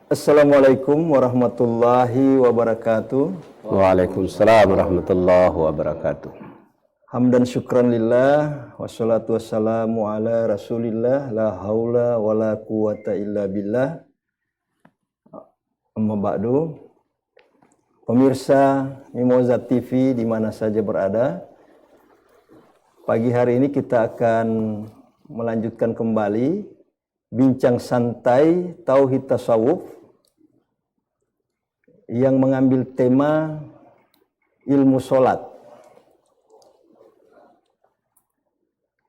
Assalamualaikum warahmatullahi wabarakatuh. Waalaikumsalam warahmatullahi wabarakatuh. Hamdan syukran lillah, wassalatu wassalamu ala rasulillah, la haula wa la quwata illa billah. Amma ba'du. Pemirsa Mimoza TV di mana saja berada, pagi hari ini kita akan melanjutkan kembali bincang santai Tauhid Tasawuf yang mengambil tema ilmu sholat.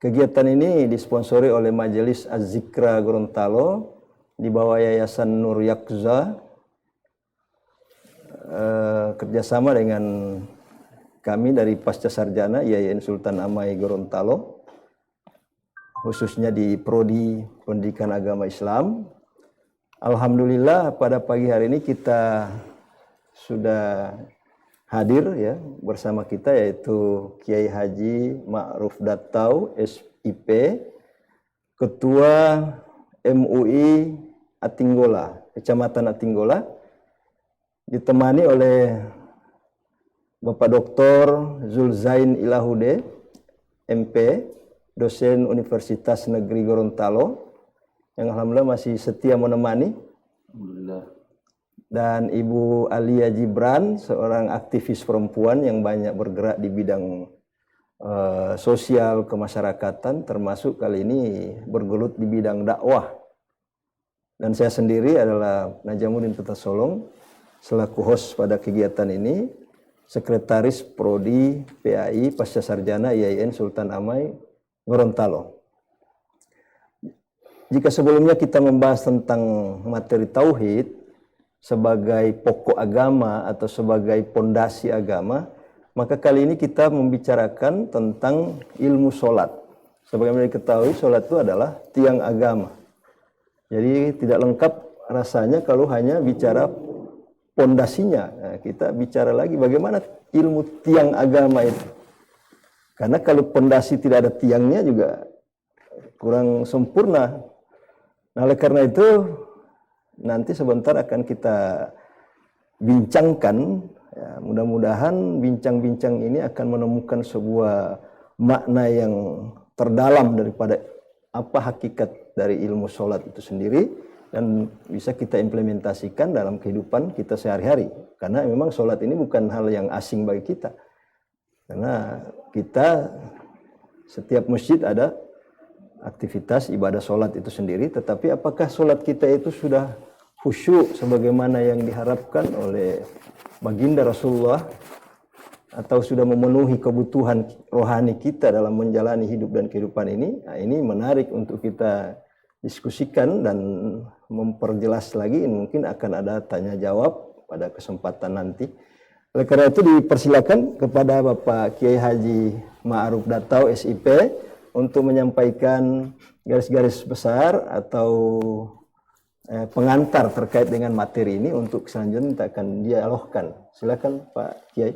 Kegiatan ini disponsori oleh Majelis Az-Zikra Gorontalo di bawah Yayasan Nur Yaqza, kerjasama dengan kami dari Pasca Sarjana IAIN Sultan Amai Gorontalo, khususnya di Prodi Pendidikan Agama Islam. Alhamdulillah pada pagi hari ini kita sudah hadir ya bersama kita, yaitu Kiai Haji Ma'ruf Dattau SIP, Ketua MUI Atinggola, Kecamatan Atinggola, ditemani oleh Bapak Dr. Zulzain Ilahude MP, dosen Universitas Negeri Gorontalo, yang alhamdulillah masih setia menemani. Alhamdulillah. Dan Ibu Alia Gibran, seorang aktivis perempuan yang banyak bergerak di bidang sosial kemasyarakatan, termasuk kali ini bergelut di bidang dakwah. Dan saya sendiri adalah Najamuddin Putra Solong, selaku host pada kegiatan ini, Sekretaris Prodi PAI Pasca Sarjana IAIN Sultan Amai Gorontalo. Jika sebelumnya kita membahas tentang materi tauhid sebagai pokok agama atau sebagai pondasi agama, maka kali ini kita membicarakan tentang ilmu sholat. Sebagaimana diketahui, sholat itu adalah tiang agama. Jadi tidak lengkap rasanya kalau hanya bicara pondasinya. Nah, kita bicara lagi bagaimana ilmu tiang agama itu. Karena kalau pondasi tidak ada tiangnya juga kurang sempurna. Nah, oleh karena itu nanti sebentar akan kita bincangkan, ya, mudah-mudahan bincang-bincang ini akan menemukan sebuah makna yang terdalam daripada apa hakikat dari ilmu sholat itu sendiri, dan bisa kita implementasikan dalam kehidupan kita sehari-hari. Karena memang sholat ini bukan hal yang asing bagi kita, karena kita setiap masjid ada aktivitas ibadah sholat itu sendiri. Tetapi apakah sholat kita itu sudah khusyuk sebagaimana yang diharapkan oleh baginda Rasulullah, atau sudah memenuhi kebutuhan rohani kita dalam menjalani hidup dan kehidupan ini? Nah, ini menarik untuk kita diskusikan dan memperjelas lagi. Mungkin akan ada tanya jawab pada kesempatan nanti. Oleh karena itu dipersilakan kepada Bapak Kiai Haji Ma'ruf Dattau SIP untuk menyampaikan garis-garis besar atau pengantar terkait dengan materi ini. Untuk selanjutnya kita akan dialogkan. Silakan Pak Kiai.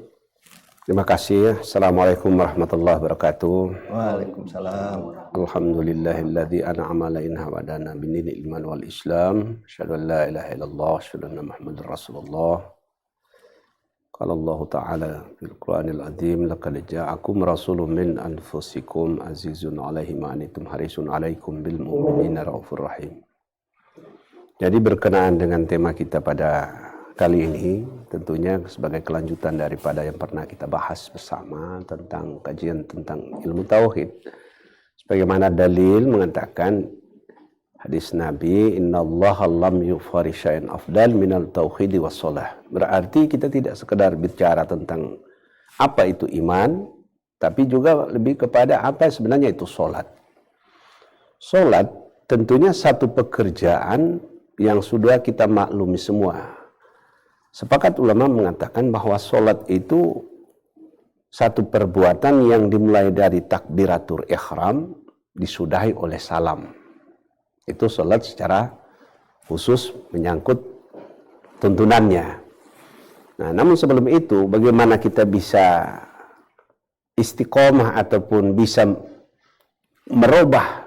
Terima kasih. Assalamualaikum warahmatullahi wabarakatuh. Waalaikumsalam. Alhamdulillahilladzi an'ama alaina wa hadana binil iman wal islam. Asyhadu an la ilaha illallah, asyhadu anna Muhammadar Rasulullah. Qala Allah Ta'ala fil Qur'anil Azim, laqad ja'akum rasulun min anfusikum azizun 'alaihi ma anittum harisun 'alaikum bil mu'minina raufur rahim. Jadi berkenaan dengan tema kita pada kali ini, tentunya sebagai kelanjutan daripada yang pernah kita bahas bersama tentang kajian tentang ilmu tauhid. Sebagaimana dalil mengatakan hadis Nabi, innallaha lam yufari syai'an afdal minal tauhidi was shalah. Berarti kita tidak sekedar bicara tentang apa itu iman, tapi juga lebih kepada apa sebenarnya itu sholat. Sholat tentunya satu pekerjaan yang sudah kita maklumi semua. Sepakat ulama mengatakan bahwa sholat itu satu perbuatan yang dimulai dari takbiratul ihram disudahi oleh salam. Itu sholat secara khusus menyangkut tuntunannya. Nah, namun sebelum itu bagaimana kita bisa istiqomah ataupun bisa merubah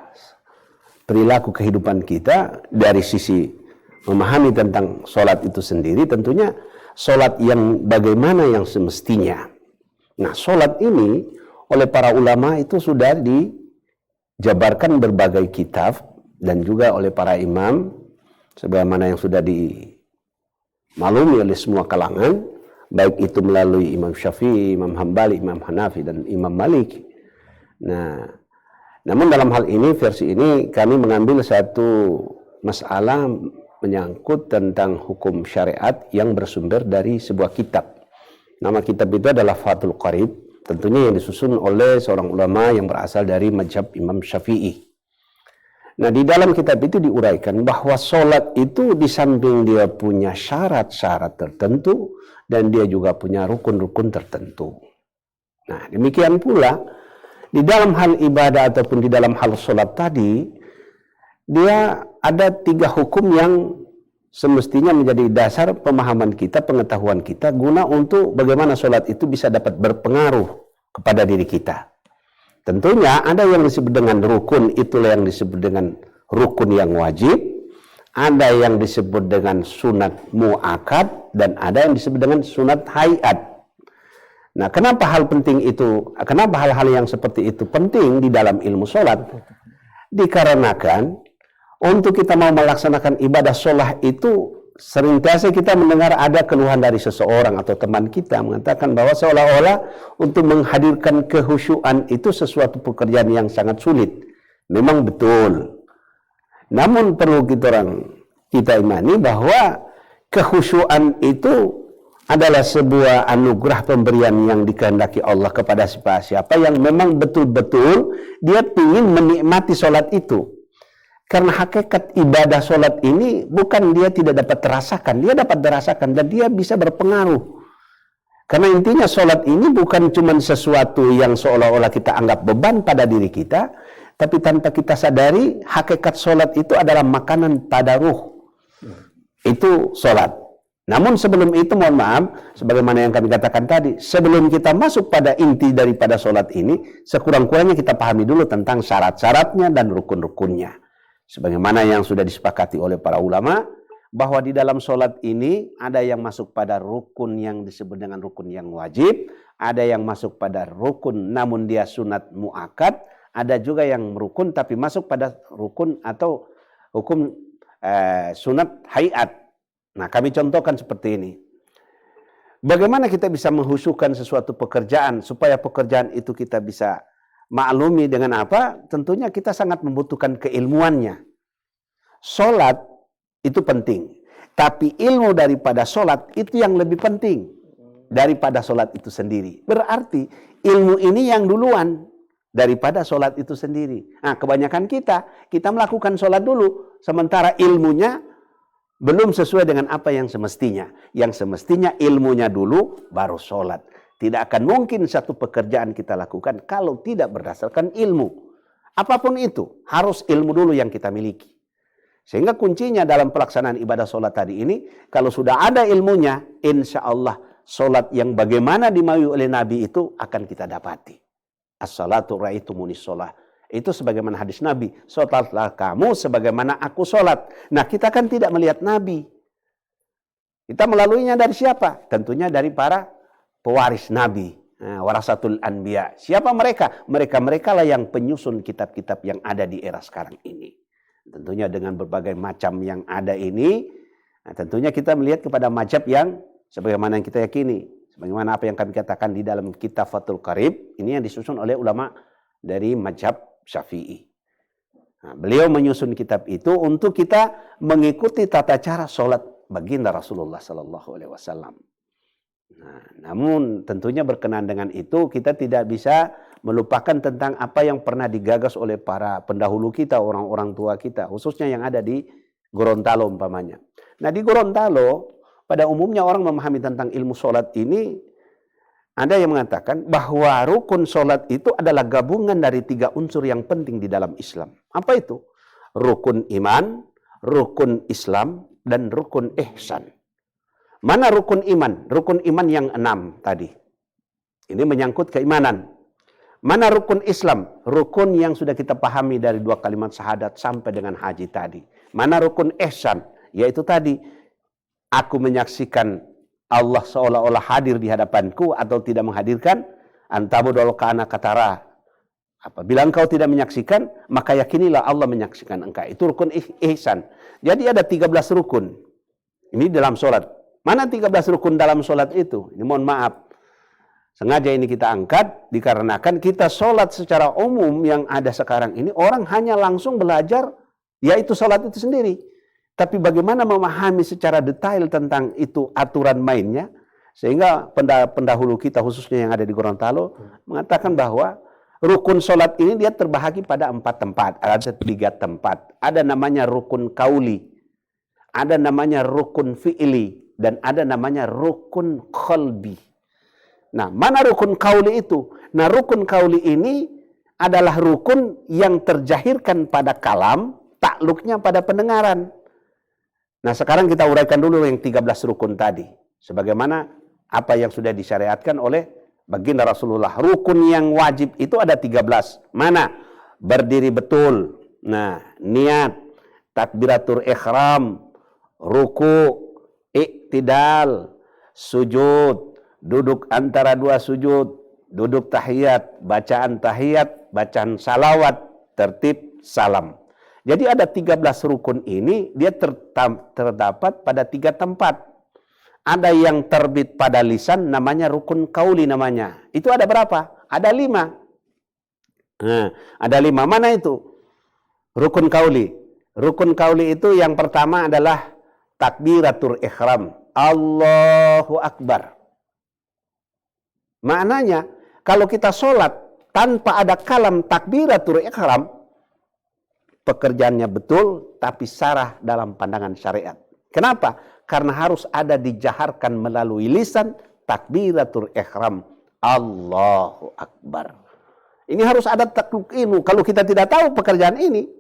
perilaku kehidupan kita dari sisi memahami tentang sholat itu sendiri, tentunya sholat yang bagaimana yang semestinya. Nah, sholat ini oleh para ulama itu sudah dijabarkan berbagai kitab dan juga oleh para imam, sebagaimana yang sudah dimaklumi oleh semua kalangan, baik itu melalui Imam Syafi'i, Imam Hambali, Imam Hanafi, dan Imam Malik. Nah, namun dalam hal ini, versi ini kami mengambil satu masalah menyangkut tentang hukum syariat yang bersumber dari sebuah kitab. Nama kitab itu adalah Fathul Qarib, tentunya yang disusun oleh seorang ulama yang berasal dari mazhab Imam Syafi'i. Nah, di dalam kitab itu diuraikan bahwa sholat itu di samping dia punya syarat-syarat tertentu, dan dia juga punya rukun-rukun tertentu. Nah, demikian pula di dalam hal ibadah ataupun di dalam hal sholat tadi, dia ada 3 hukum yang semestinya menjadi dasar pemahaman kita, pengetahuan kita, guna untuk bagaimana sholat itu bisa dapat berpengaruh kepada diri kita. Tentunya ada yang disebut dengan rukun, itulah yang disebut dengan rukun yang wajib, ada yang disebut dengan sunat mu'akad, dan ada yang disebut dengan sunat hayat. Nah, kenapa hal penting itu, kenapa hal-hal yang seperti itu penting di dalam ilmu sholat? Dikarenakan untuk kita mau melaksanakan ibadah sholat itu, seringkali kita mendengar ada keluhan dari seseorang atau teman kita mengatakan bahwa seolah-olah untuk menghadirkan kehusyuan itu sesuatu pekerjaan yang sangat sulit. Memang betul. Namun perlu kita imani bahwa kehusyuan itu adalah sebuah anugerah pemberian yang dikehendaki Allah kepada siapa yang memang betul-betul dia ingin menikmati sholat itu. Karena hakikat ibadah sholat ini bukan dia tidak dapat terasakan, dia dapat terasakan dan dia bisa berpengaruh. Karena intinya sholat ini bukan cuma sesuatu yang seolah-olah kita anggap beban pada diri kita, tapi tanpa kita sadari hakikat sholat itu adalah makanan pada ruh. Itu sholat. Namun sebelum itu, mohon maaf, sebagaimana yang kami katakan tadi, sebelum kita masuk pada inti daripada sholat ini, sekurang-kurangnya kita pahami dulu tentang syarat-syaratnya dan rukun-rukunnya. Sebagaimana yang sudah disepakati oleh para ulama, bahwa di dalam sholat ini ada yang masuk pada rukun yang disebut dengan rukun yang wajib, ada yang masuk pada rukun namun dia sunat mu'akad, ada juga yang rukun tapi masuk pada rukun atau hukum sunat hayat. Nah, kami contohkan seperti ini. Bagaimana kita bisa menghusyukkan sesuatu pekerjaan supaya pekerjaan itu kita bisa maklumi dengan apa? Tentunya kita sangat membutuhkan keilmuannya. Sholat itu penting. Tapi ilmu daripada sholat itu yang lebih penting daripada sholat itu sendiri. Berarti ilmu ini yang duluan daripada sholat itu sendiri. Nah, kebanyakan kita melakukan sholat dulu. Sementara ilmunya belum sesuai dengan apa yang semestinya. Yang semestinya ilmunya dulu baru sholat. Tidak akan mungkin satu pekerjaan kita lakukan kalau tidak berdasarkan ilmu. Apapun itu, harus ilmu dulu yang kita miliki. Sehingga kuncinya dalam pelaksanaan ibadah sholat tadi ini, kalau sudah ada ilmunya, insya Allah sholat yang bagaimana dimaui oleh Nabi itu akan kita dapati. As-salatu ra'aitumus sholat. Itu sebagaimana hadis Nabi. Sholatlah kamu sebagaimana aku sholat. Nah, kita kan tidak melihat Nabi. Kita melaluinya dari siapa? Tentunya dari para pewaris Nabi, warasatul anbiya. Siapa mereka? Mereka lah yang penyusun kitab-kitab yang ada di era sekarang ini. Tentunya dengan berbagai macam yang ada ini, nah tentunya kita melihat kepada mazhab yang sebagaimana yang kita yakini. Sebagaimana apa yang kami katakan di dalam kitab Fathul Qarib, ini yang disusun oleh ulama dari mazhab Syafi'i. Nah, beliau menyusun kitab itu untuk kita mengikuti tata cara sholat baginda Rasulullah SAW. Nah, namun tentunya berkenaan dengan itu kita tidak bisa melupakan tentang apa yang pernah digagas oleh para pendahulu kita, orang-orang tua kita, khususnya yang ada di Gorontalo umpamanya. Nah, di Gorontalo pada umumnya orang memahami tentang ilmu sholat ini, ada yang mengatakan bahwa rukun sholat itu adalah gabungan dari 3 unsur yang penting di dalam Islam. Apa itu? Rukun iman, rukun Islam, dan rukun ihsan. Mana rukun iman? Rukun iman yang 6 tadi. Ini menyangkut keimanan. Mana rukun Islam? Rukun yang sudah kita pahami dari 2 kalimat syahadat sampai dengan haji tadi. Mana rukun ihsan? yaitu tadi, aku menyaksikan Allah seolah-olah hadir di hadapanku atau tidak menghadirkan, antabudul kana katara. Apabila engkau tidak menyaksikan, maka yakinilah Allah menyaksikan engkau. Itu rukun ihsan. Jadi ada 13 rukun. Ini dalam sholat. Mana 13 rukun dalam sholat itu? Ini mohon maaf. Sengaja ini kita angkat dikarenakan kita sholat secara umum yang ada sekarang ini, orang hanya langsung belajar, yaitu sholat itu sendiri. Tapi bagaimana memahami secara detail tentang itu aturan mainnya, sehingga pendahulu kita khususnya yang ada di Gorontalo mengatakan bahwa rukun sholat ini dia terbahagi pada 4 tempat, ada 3 tempat. Ada namanya rukun kauli, ada namanya rukun fi'li, dan ada namanya rukun qalbi. Nah, mana rukun kauli itu? Nah, rukun kauli ini adalah rukun yang terjahirkan pada kalam, takluknya pada pendengaran. Nah, sekarang kita uraikan dulu yang 13 rukun tadi. Sebagaimana apa yang sudah disyariatkan oleh baginda Rasulullah. Rukun yang wajib itu ada 13. Mana? Berdiri betul. Nah, niat, takbiratul ihram, ruku, iktidal, sujud, duduk antara 2 sujud, duduk tahiyat, bacaan salawat, tertib salam. Jadi ada 13 rukun ini, dia terdapat pada 3 tempat. Ada yang terbit pada lisan, namanya rukun kauli namanya. Itu ada berapa? Ada 5. Nah, ada 5. Mana itu? Rukun kauli. Rukun kauli itu yang pertama adalah takbiratul ihram. Allahu Akbar. Maknanya, kalau kita sholat tanpa ada kalam takbiratul ihram, pekerjaannya betul, tapi sarah dalam pandangan syariat. Kenapa? Karena harus ada dijaharkan melalui lisan takbiratul ihram. Allahu Akbar. Ini harus ada takluk ilmu. Kalau kita tidak tahu pekerjaan ini,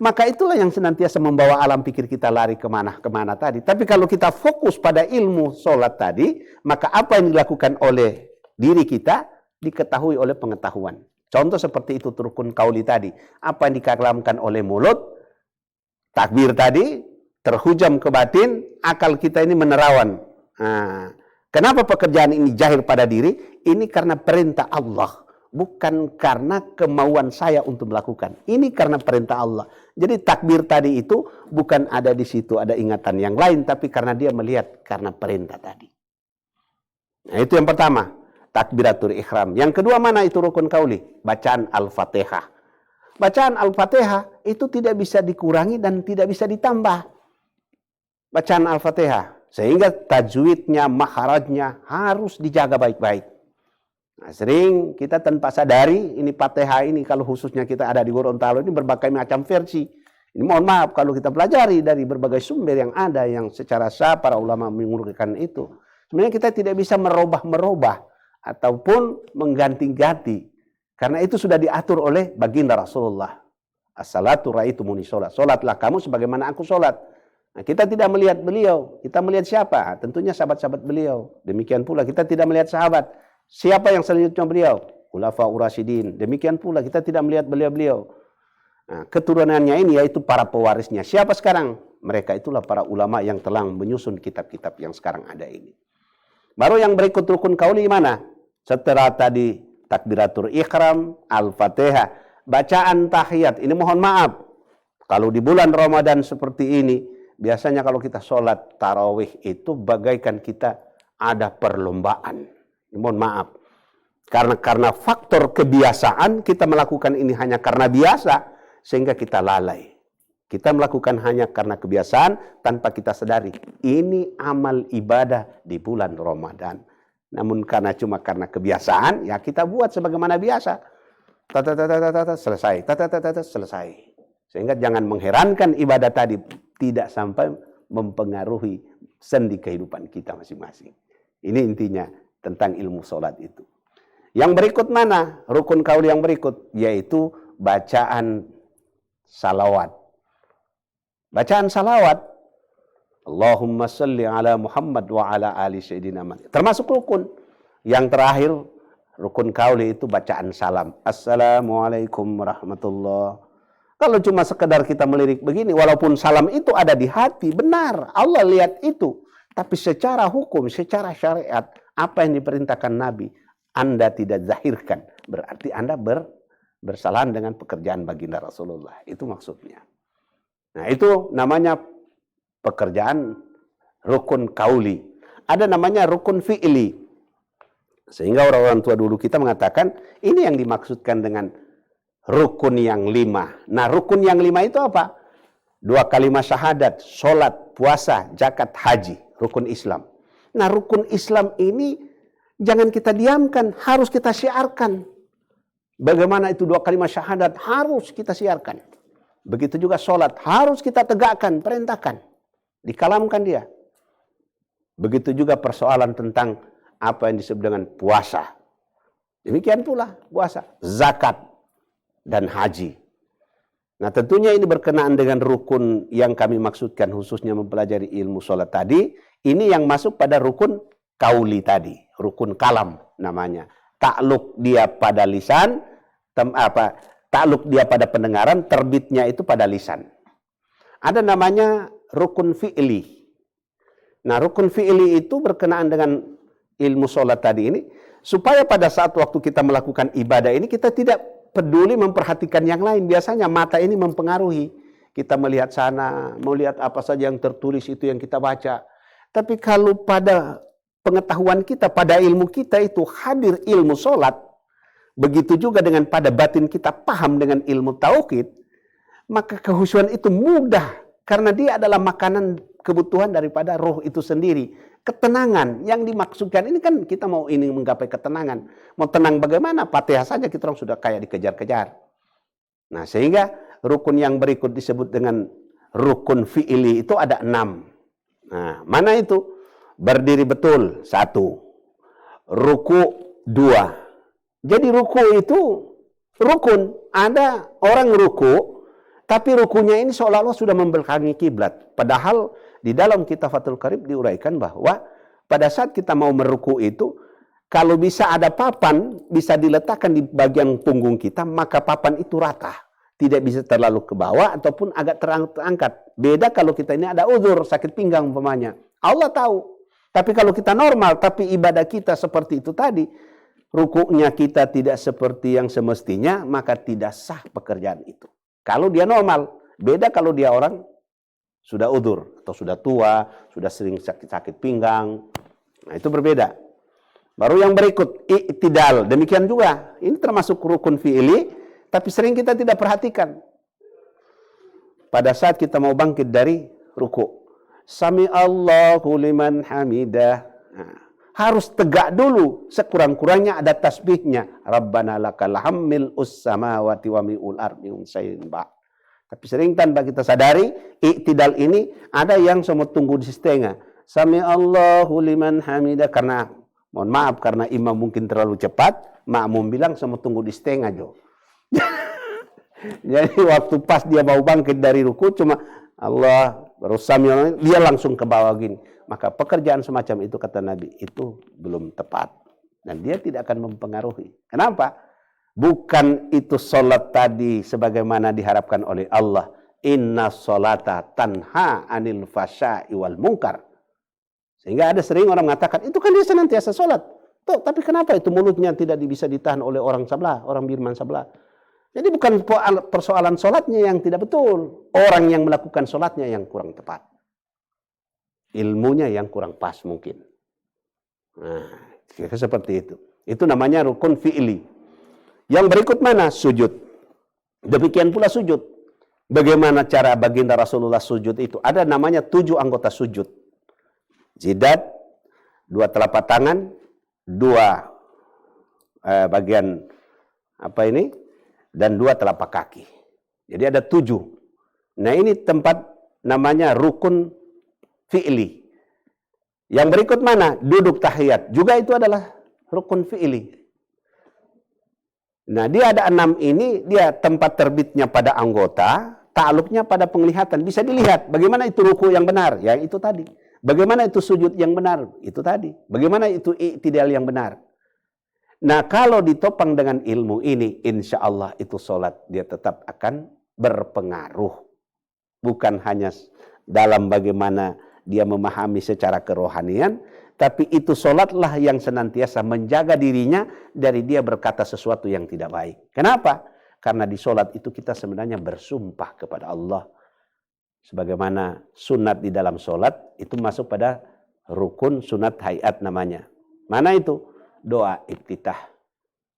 maka itulah yang senantiasa membawa alam pikir kita lari kemana tadi. Tapi kalau kita fokus pada ilmu sholat tadi, maka apa yang dilakukan oleh diri kita diketahui oleh pengetahuan. Contoh seperti itu rukun kauli tadi. Apa yang dikalamkan oleh mulut, takbir tadi, terhujam ke batin, akal kita ini menerawan. Nah, kenapa pekerjaan ini jahir pada diri? Ini karena perintah Allah. Bukan karena kemauan saya untuk melakukan. Ini karena perintah Allah. Jadi takbir tadi itu bukan ada di situ, ada ingatan yang lain. Tapi karena dia melihat karena perintah tadi. Nah, itu yang pertama. Takbiratul ihram. Yang kedua mana itu rukun kauli? Bacaan Al-Fatihah. Bacaan Al-Fatihah itu tidak bisa dikurangi dan tidak bisa ditambah. Bacaan Al-Fatihah. Sehingga tajwidnya, makharajnya harus dijaga baik-baik. Nah, sering kita tanpa sadari, ini Fatihah ini kalau khususnya kita ada di Gorontalo ini berbagai macam versi. Ini mohon maaf kalau kita pelajari dari berbagai sumber yang ada yang secara sah para ulama menguraikan itu. Sebenarnya kita tidak bisa merubah-merubah ataupun mengganti-ganti. Karena itu sudah diatur oleh baginda Rasulullah. As-salatu ra'aitumuni sholat. Sholatlah kamu sebagaimana aku sholat. Nah, kita tidak melihat beliau. Kita melihat siapa? Tentunya sahabat-sahabat beliau. Demikian pula kita tidak melihat sahabat. Siapa yang selanjutnya beliau? Khulafaur Rasyidin. Demikian pula kita tidak melihat beliau-beliau. Nah, keturunannya ini yaitu para pewarisnya. Siapa sekarang? Mereka itulah para ulama yang telah menyusun kitab-kitab yang sekarang ada ini. Baru yang berikut rukun kauli mana? Setelah tadi takbiratul ihram, Al-Fatihah, bacaan tahiyat. Ini mohon maaf. Kalau di bulan Ramadan seperti ini, biasanya kalau kita sholat tarawih itu bagaikan kita ada perlombaan. Ini mohon maaf. Karena faktor kebiasaan kita melakukan ini hanya karena biasa, sehingga kita lalai. Kita melakukan hanya karena kebiasaan tanpa kita sadari. Ini amal ibadah di bulan Ramadan. Namun karena kebiasaan, ya kita buat sebagaimana biasa. Selesai. Selesai. Sehingga jangan mengherankan ibadah tadi tidak sampai mempengaruhi sendi kehidupan kita masing-masing. Ini intinya tentang ilmu sholat itu. Yang berikut mana? Rukun kauli yang berikut, yaitu bacaan salawat. Bacaan salawat. Allahumma salli ala Muhammad wa ala ali Sayyidina Muhammad. Termasuk rukun. Yang terakhir, rukun kauli itu bacaan salam. Assalamualaikum warahmatullahi. Kalau cuma sekedar kita melirik begini, walaupun salam itu ada di hati, benar, Allah lihat itu. Tapi secara hukum, secara syariat, apa yang diperintahkan Nabi, Anda tidak zahirkan. Berarti Anda bersalahan dengan pekerjaan baginda Rasulullah. Itu maksudnya. Nah, itu namanya pekerjaan rukun kauli. Ada namanya rukun fi'li. Sehingga orang-orang tua dulu kita mengatakan, ini yang dimaksudkan dengan rukun yang 5. Nah, rukun yang 5 itu apa? 2 kalimat syahadat, sholat, puasa, zakat, haji. Rukun Islam. Nah, rukun Islam ini jangan kita diamkan, harus kita siarkan. Bagaimana itu 2 kalimat syahadat, harus kita siarkan. Begitu juga sholat, harus kita tegakkan, perintahkan. Dikalamkan dia. Begitu juga persoalan tentang apa yang disebut dengan puasa. Demikian pula puasa, zakat, dan haji. Nah, tentunya ini berkenaan dengan rukun yang kami maksudkan, khususnya mempelajari ilmu sholat tadi. Ini yang masuk pada rukun kauli tadi, rukun kalam namanya. Takluk dia pada lisan, takluk dia pada pendengaran, terbitnya itu pada lisan. Ada namanya rukun fi'li. Nah, rukun fi'li itu berkenaan dengan ilmu sholat tadi ini, supaya pada saat waktu kita melakukan ibadah ini, kita tidak peduli memperhatikan yang lain. Biasanya mata ini mempengaruhi. Kita melihat sana, melihat apa saja yang tertulis itu yang kita baca. Tapi kalau pada pengetahuan kita, pada ilmu kita itu hadir ilmu sholat, begitu juga dengan pada batin kita paham dengan ilmu tauhid, maka kehusuan itu mudah. Karena dia adalah makanan kebutuhan daripada roh itu sendiri. Ketenangan yang dimaksudkan ini kan kita mau ini menggapai ketenangan. Mau tenang bagaimana? Fatihah saja kita orang sudah kayak dikejar-kejar. Nah, sehingga rukun yang berikut disebut dengan rukun fi'ili itu ada 6. Nah, mana itu? Berdiri betul 1. Ruku 2. Jadi ruku itu rukun. Ada orang ruku, tapi rukunya ini seolah-olah sudah membelakangi kiblat. Padahal di dalam kitab Fathul Qarib diuraikan bahwa pada saat kita mau meruku itu, kalau bisa ada papan, bisa diletakkan di bagian punggung kita, maka papan itu rata. Tidak bisa terlalu ke bawah ataupun agak terangkat. Beda kalau kita ini ada uzur, sakit pinggang umpamanya. Allah tahu. Tapi kalau kita normal, tapi ibadah kita seperti itu tadi, rukuknya kita tidak seperti yang semestinya, maka tidak sah pekerjaan itu. Kalau dia normal, beda kalau dia orang sudah udur atau sudah tua, sudah sering sakit-sakit pinggang. Nah, itu berbeda. Baru yang berikut, i'tidal. Demikian juga. Ini termasuk rukun fi'ili, tapi sering kita tidak perhatikan. Pada saat kita mau bangkit dari ruku. Sami Allahu liman hamidah. Nah, harus tegak dulu. Sekurang-kurangnya ada tasbihnya. Rabbana lakal hamil'us samawati wa mi'ul ardi unsayin ba'. Tapi sering tanpa kita sadari, i'tidal ini ada yang semua tunggu di setengah. Sami Allahu liman hamidah. Karena, mohon maaf, karena imam mungkin terlalu cepat, makmum bilang semua tunggu di setengah, Jo. Jadi waktu pas dia mau bangkit dari ruku, cuma Allah, baru Sami Allah, dia langsung ke bawah gini. Maka pekerjaan semacam itu, kata Nabi, itu belum tepat. Dan dia tidak akan mempengaruhi. Kenapa? Bukan itu solat tadi sebagaimana diharapkan oleh Allah. Inna solata tanha anil fasya'i wal munkar. Sehingga ada sering orang mengatakan, itu kan dia senantiasa solat. Tuh, tapi kenapa itu mulutnya tidak bisa ditahan oleh orang sebelah, orang Birman sebelah. Jadi bukan persoalan solatnya yang tidak betul. Orang yang melakukan solatnya yang kurang tepat. Ilmunya yang kurang pas mungkin. Nah, seperti itu. Itu namanya rukun fi'li. Yang berikut mana? Sujud. Demikian pula sujud. Bagaimana cara baginda Rasulullah sujud itu? Ada namanya 7 anggota sujud. Jidat, 2 telapak tangan, 2 bagian apa ini? Dan 2 telapak kaki. Jadi ada 7. Nah, ini tempat namanya rukun fi'li. Yang berikut mana? Duduk tahiyat. Juga itu adalah rukun fi'li. Nah, dia ada 6 ini, dia tempat terbitnya pada anggota, ta'aluknya pada penglihatan. Bisa dilihat bagaimana itu ruku yang benar, yang itu tadi. Bagaimana itu sujud yang benar, itu tadi. Bagaimana itu i'tidal yang benar. Nah, kalau ditopang dengan ilmu ini, insya Allah itu sholat dia tetap akan berpengaruh. Bukan hanya dalam bagaimana dia memahami secara kerohanian, tapi itu solatlah yang senantiasa menjaga dirinya dari dia berkata sesuatu yang tidak baik. Kenapa? Karena di solat itu kita sebenarnya bersumpah kepada Allah. Sebagaimana sunat di dalam solat itu masuk pada rukun sunat hayat namanya. Mana itu? Doa iftitah.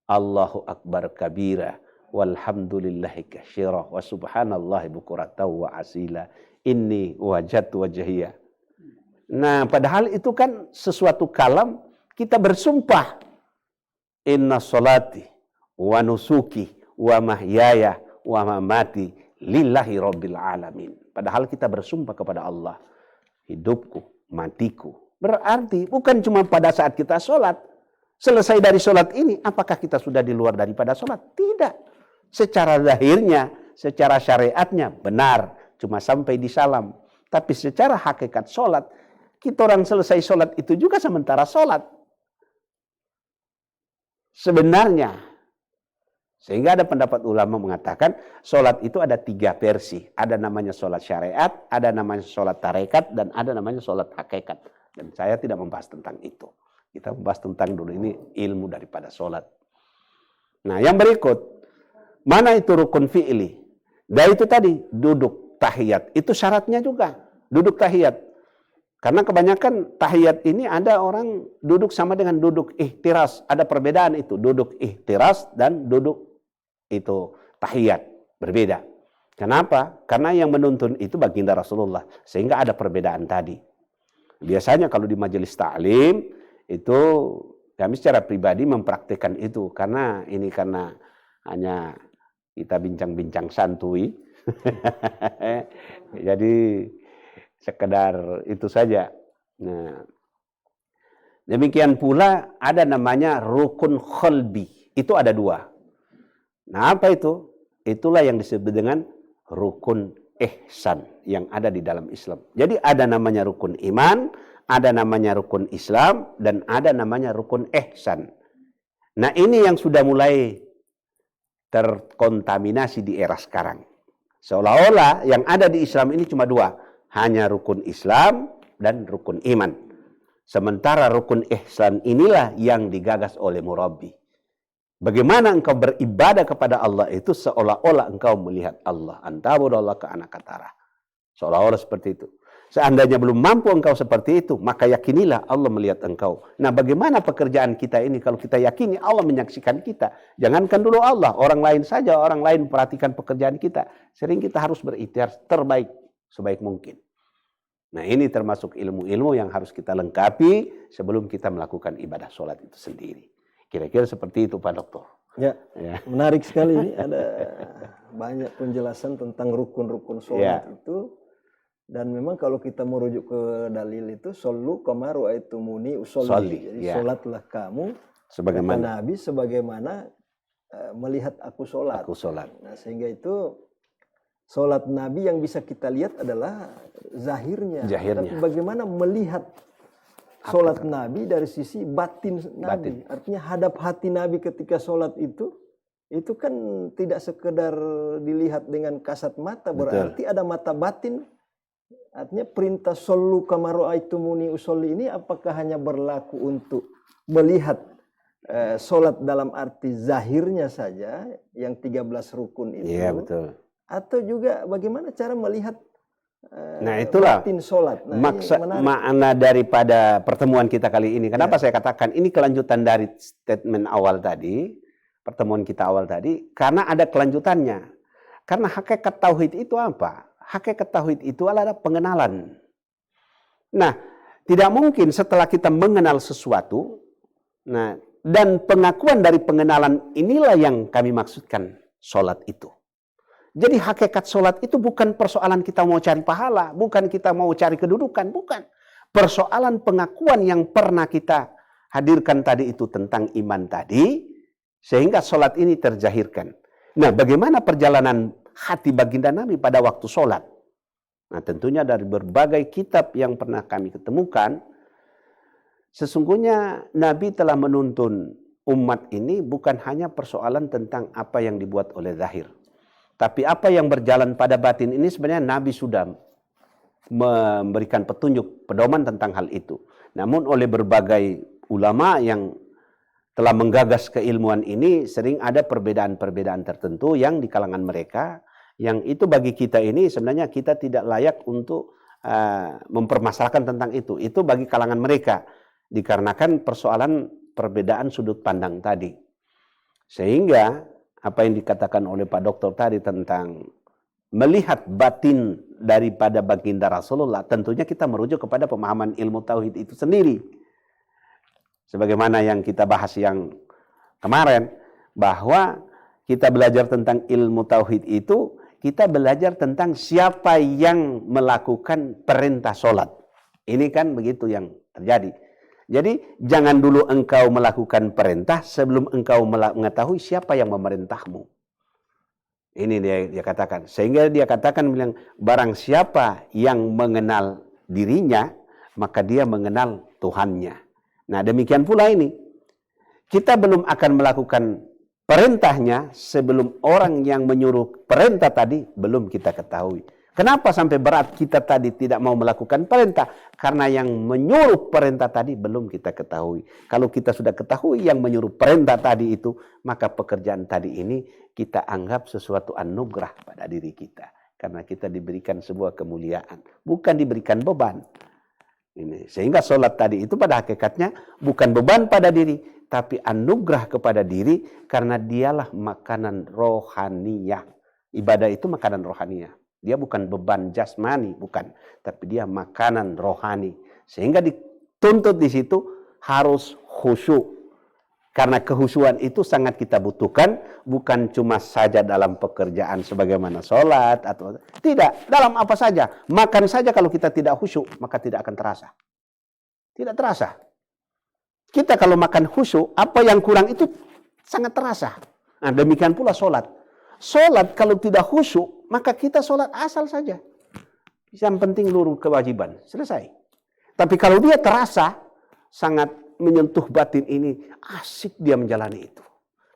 Allahu Akbar kabira. Walhamdulillahi katsira wa subhanallahi bukuratan wa asila inni wajadtu wajhiya. Nah, padahal itu kan sesuatu kalam kita bersumpah, inna salati wa nusuki wa mahyaya wa mamati lillahi rabbil alamin. Padahal kita bersumpah kepada Allah, hidupku, matiku. Berarti bukan cuma pada saat kita sholat. Selesai dari sholat ini, apakah kita sudah di luar daripada sholat? Tidak. Secara zahirnya, secara syariatnya benar, cuma sampai di salam. Tapi secara hakikat sholat, kita orang selesai sholat itu juga sementara sholat. Sebenarnya, sehingga ada pendapat ulama mengatakan, sholat itu ada 3 versi. Ada namanya sholat syariat, ada namanya sholat tarekat, dan ada namanya sholat hakikat. Dan saya tidak membahas tentang itu. Kita membahas tentang dulu ini ilmu daripada sholat. Nah, yang berikut. Mana itu rukun fi'li? Dan itu tadi, duduk tahiyat. Itu syaratnya juga, duduk tahiyat. Karena kebanyakan tahiyat ini ada orang duduk sama dengan duduk ihtiras. Ada perbedaan itu, duduk ihtiras dan duduk itu tahiyat. Berbeda. Kenapa? Karena yang menuntun itu baginda Rasulullah. Sehingga ada perbedaan tadi. Biasanya kalau di majelis ta'lim, itu kami secara pribadi mempraktikkan itu. Karena ini karena hanya kita bincang-bincang santuy. Jadi sekedar itu saja. Nah, demikian pula ada namanya rukun kholbi. Itu ada 2. Nah, apa itu? Itulah yang disebut dengan rukun ihsan yang ada di dalam Islam. Jadi ada namanya rukun iman, ada namanya rukun Islam, dan ada namanya rukun ihsan. Nah, ini yang sudah mulai terkontaminasi di era sekarang. Seolah-olah yang ada di Islam ini cuma 2. Hanya rukun Islam dan rukun iman. Sementara rukun ihsan inilah yang digagas oleh murabbi. Bagaimana engkau beribadah kepada Allah itu seolah-olah engkau melihat Allah. Antabudallah ka anak katara. Seolah-olah seperti itu. Seandainya belum mampu engkau seperti itu, maka yakinilah Allah melihat engkau. Nah, bagaimana pekerjaan kita ini kalau kita yakini Allah menyaksikan kita? Jangankan dulu Allah, orang lain saja, orang lain perhatikan pekerjaan kita. Sering kita harus berikhtiar terbaik, sebaik mungkin. Nah, ini termasuk ilmu-ilmu yang harus kita lengkapi sebelum kita melakukan ibadah sholat itu sendiri. Kira-kira seperti itu, Pak Dokter. Ya, menarik sekali ini. Ada banyak penjelasan tentang rukun-rukun sholat itu. Dan memang kalau kita merujuk ke dalil itu, shollu kama ra'aitumuni usolli. Jadi sholatlah kamu sebagaimana Nabi sebagaimana melihat aku sholat. Nah, sehingga itu sholat Nabi yang bisa kita lihat adalah zahirnya. Tapi bagaimana melihat sholat Nabi dari sisi batin Nabi. Artinya hadap hati Nabi ketika sholat itu kan tidak sekedar dilihat dengan kasat mata. Berarti ada mata batin. Artinya perintah shollu kama ra'aitumuni usolli ini apakah hanya berlaku untuk melihat sholat dalam arti zahirnya saja yang 13 rukun itu? Iya, betul. Atau juga bagaimana cara melihat batin sholat? Nah, makna daripada pertemuan kita kali ini. Kenapa saya katakan ini kelanjutan dari statement awal tadi, pertemuan kita awal tadi, karena ada kelanjutannya. Karena hakikat tauhid itu apa? Hakikat tauhid itu adalah pengenalan. Nah, tidak mungkin setelah kita mengenal sesuatu, nah, dan pengakuan dari pengenalan inilah yang kami maksudkan sholat itu. Jadi hakikat sholat itu bukan persoalan kita mau cari pahala, bukan kita mau cari kedudukan, bukan. Persoalan pengakuan yang pernah kita hadirkan tadi itu tentang iman tadi, sehingga sholat ini terjahirkan. Nah, bagaimana perjalanan hati baginda Nabi pada waktu sholat? Nah, tentunya dari berbagai kitab yang pernah kami ketemukan, sesungguhnya Nabi telah menuntun umat ini bukan hanya persoalan tentang apa yang dibuat oleh zahir, Tapi apa yang berjalan pada batin ini sebenarnya Nabi sudah memberikan petunjuk, pedoman tentang hal itu. Namun oleh berbagai ulama yang telah menggagas keilmuan ini, sering ada perbedaan-perbedaan tertentu yang di kalangan mereka, yang itu bagi kita ini sebenarnya kita tidak layak untuk mempermasalahkan tentang itu. Itu bagi kalangan mereka, dikarenakan persoalan perbedaan sudut pandang tadi. Sehingga apa yang dikatakan oleh Pak Dokter tadi tentang melihat batin daripada baginda Rasulullah, tentunya kita merujuk kepada pemahaman ilmu tauhid itu sendiri. Sebagaimana yang kita bahas yang kemarin, bahwa kita belajar tentang ilmu tauhid itu, kita belajar tentang siapa yang melakukan perintah sholat. Ini kan begitu yang terjadi. Jadi jangan dulu engkau melakukan perintah sebelum engkau mengetahui siapa yang memerintahmu. Ini dia katakan. Sehingga dia katakan bilang, barang siapa yang mengenal dirinya, maka dia mengenal Tuhannya. Nah demikian pula ini. Kita belum akan melakukan perintahnya sebelum orang yang menyuruh perintah tadi belum kita ketahui. Kenapa sampai berat kita tadi tidak mau melakukan perintah? Karena yang menyuruh perintah tadi belum kita ketahui. Kalau kita sudah ketahui yang menyuruh perintah tadi itu, maka pekerjaan tadi ini kita anggap sesuatu anugerah pada diri kita. Karena kita diberikan sebuah kemuliaan, bukan diberikan beban. Ini. Sehingga sholat tadi itu pada hakikatnya bukan beban pada diri, tapi anugerah kepada diri karena dialah makanan rohaniyah. Ibadah itu makanan rohaniyah. Dia bukan beban jasmani, bukan. Tapi dia makanan rohani. Sehingga dituntut di situ harus khusyuk. Karena kehusuan itu sangat kita butuhkan, bukan cuma saja dalam pekerjaan sebagaimana sholat, atau tidak, dalam apa saja. Makan saja kalau kita tidak khusyuk, maka tidak akan terasa. Tidak terasa. Kita kalau makan khusyuk, apa yang kurang itu sangat terasa. Nah, demikian pula sholat. Sholat kalau tidak khusyuk, maka kita sholat asal saja. Yang penting luruh kewajiban, selesai. Tapi kalau dia terasa, sangat menyentuh batin ini, asik dia menjalani itu.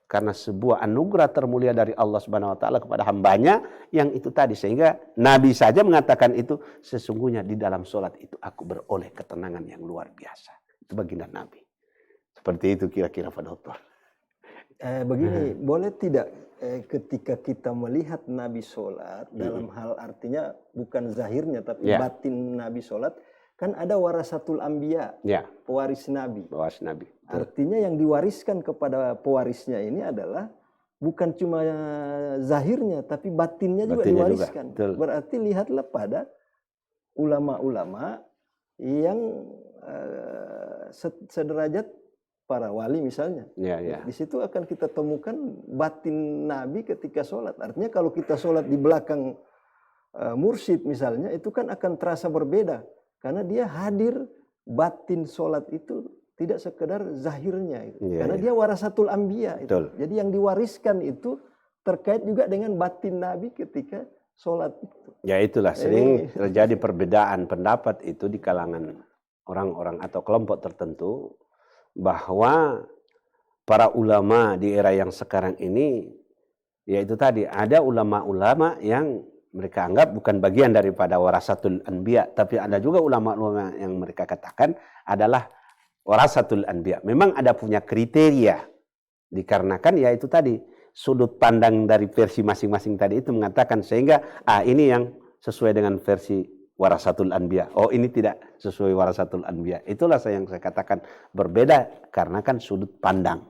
Karena sebuah anugerah termulia dari Allah Subhanahu wa taala kepada hambanya yang itu tadi. Sehingga Nabi saja mengatakan itu, sesungguhnya di dalam sholat itu aku beroleh ketenangan yang luar biasa. Itu baginda Nabi. Seperti itu kira-kira Pak Dokter. Begini, boleh tidak ketika kita melihat Nabi sholat, dalam hal artinya bukan zahirnya tapi batin Nabi sholat, kan ada warasatul anbiya, pewaris Nabi. Pewaris Nabi. Artinya yang diwariskan kepada pewarisnya ini adalah bukan cuma zahirnya, tapi batinnya juga diwariskan. Juga. Berarti lihatlah pada ulama-ulama yang sederajat para wali misalnya. Di situ akan kita temukan batin Nabi ketika sholat. Artinya kalau kita sholat di belakang mursyid misalnya, itu kan akan terasa berbeda. Karena dia hadir, batin sholat itu tidak sekedar zahirnya. Karena dia warasatul anbiya. Jadi yang diwariskan itu terkait juga dengan batin Nabi ketika sholat itu. Ya itulah, sering terjadi perbedaan pendapat itu di kalangan orang-orang atau kelompok tertentu. Bahwa para ulama di era yang sekarang ini, yaitu tadi, ada ulama-ulama yang mereka anggap bukan bagian daripada warasatul anbiya, tapi ada juga ulama-ulama yang mereka katakan adalah warasatul anbiya. Memang ada punya kriteria, dikarenakan ya itu tadi, sudut pandang dari versi masing-masing tadi itu mengatakan, sehingga ini yang sesuai dengan versi warasatul anbiya. Oh ini tidak sesuai warasatul anbiya. Itulah yang saya katakan berbeda karena kan sudut pandang.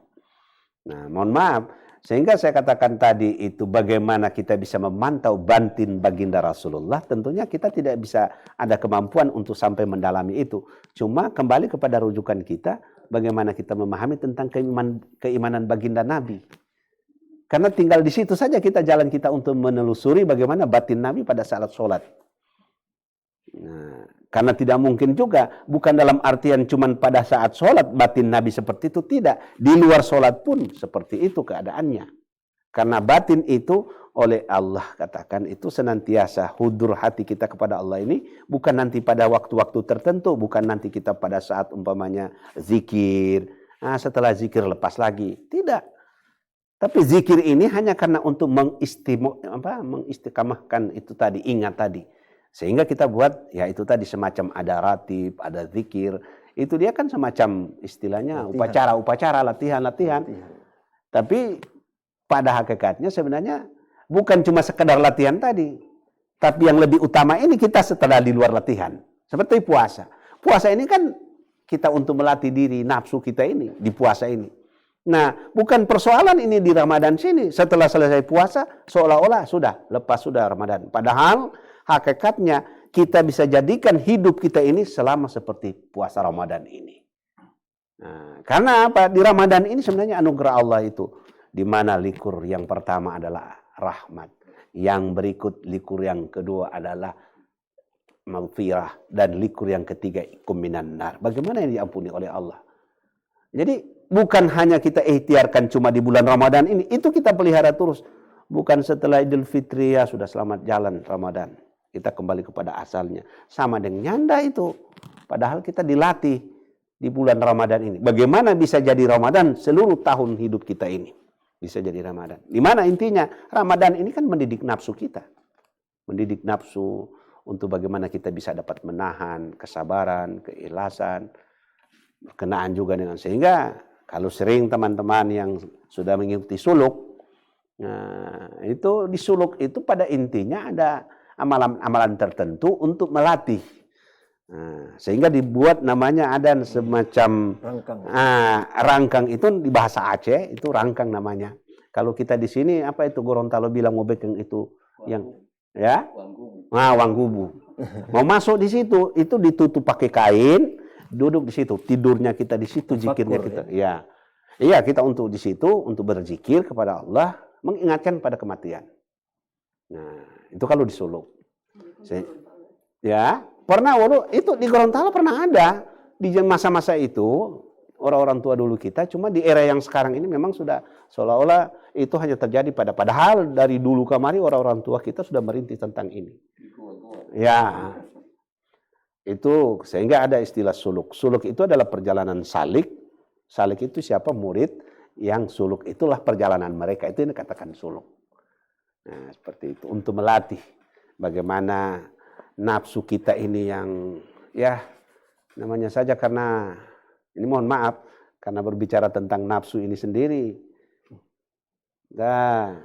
Nah mohon maaf, sehingga saya katakan tadi itu bagaimana kita bisa memantau batin baginda Rasulullah. Tentunya kita tidak bisa ada kemampuan untuk sampai mendalami itu. Cuma kembali kepada rujukan kita, bagaimana kita memahami tentang keimanan baginda Nabi. Karena tinggal di situ saja kita jalan kita untuk menelusuri bagaimana batin Nabi pada saat sholat. Nah, karena tidak mungkin juga, bukan dalam artian cuman pada saat sholat batin Nabi seperti itu, tidak. Di luar sholat pun seperti itu keadaannya. Karena batin itu oleh Allah katakan itu senantiasa hudur hati kita kepada Allah ini, bukan nanti pada waktu-waktu tertentu, bukan nanti kita pada saat umpamanya zikir, setelah zikir lepas lagi. Tidak. Tapi zikir ini hanya karena untuk mengistiqamahkan itu tadi, ingat tadi. Sehingga kita buat, ya itu tadi semacam ada ratib, ada zikir. Itu dia kan semacam istilahnya upacara, latihan. Tapi pada hakikatnya sebenarnya bukan cuma sekedar latihan tadi. Tapi yang lebih utama ini kita setelah di luar latihan. Seperti puasa. Puasa ini kan kita untuk melatih diri, nafsu kita ini, di puasa ini. Nah, bukan persoalan ini di Ramadan sini. Setelah selesai puasa, seolah-olah lepas sudah Ramadan. Padahal hakikatnya kita bisa jadikan hidup kita ini selama seperti puasa Ramadan ini. Nah, karena apa? Di Ramadan ini sebenarnya anugerah Allah itu. Di mana likur yang pertama adalah rahmat. Yang berikut likur yang kedua adalah maghfirah. Dan likur yang ketiga minan nar. Bagaimana yang diampuni oleh Allah? Jadi bukan hanya kita ikhtiarkan cuma di bulan Ramadan ini. Itu kita pelihara terus. Bukan setelah Idul Fitri ya sudah selamat jalan Ramadan. Kita kembali kepada asalnya. Sama dengan nyanda itu. Padahal kita dilatih di bulan Ramadan ini. Bagaimana bisa jadi Ramadan seluruh tahun hidup kita ini. Bisa jadi Ramadan. Di mana intinya Ramadan ini kan mendidik nafsu kita. Mendidik nafsu untuk bagaimana kita bisa dapat menahan kesabaran, keikhlasan, berkenaan juga dengan. Sehingga kalau sering teman-teman yang sudah mengikuti suluk, nah, itu di suluk itu pada intinya ada amalan-amalan tertentu untuk melatih. Nah, sehingga dibuat namanya ada semacam rangkang itu di bahasa Aceh itu rangkang namanya. Kalau kita di sini apa itu Gorontalo bilang ngobekeng itu yang ya wanggubu. Mau masuk di situ itu ditutup pakai kain, duduk di situ, tidurnya kita di situ, zikirnya kita. Ya. Iya, kita untuk di situ untuk berzikir kepada Allah, mengingatkan pada kematian. Nah, itu kalau di Solo. Ya, pernah itu di Gorontalo pernah ada di masa-masa itu orang-orang tua dulu kita, cuma di era yang sekarang ini memang sudah seolah-olah itu hanya terjadi padahal dari dulu kemari orang-orang tua kita sudah merintis tentang ini. Ya. Itu sehingga ada istilah suluk. Suluk itu adalah perjalanan salik. Salik itu siapa? Murid yang suluk itulah perjalanan mereka. Itu yang dikatakan suluk. Nah, seperti itu. Untuk melatih bagaimana nafsu kita ini yang ya namanya saja karena ini mohon maaf karena berbicara tentang nafsu ini sendiri. Nah,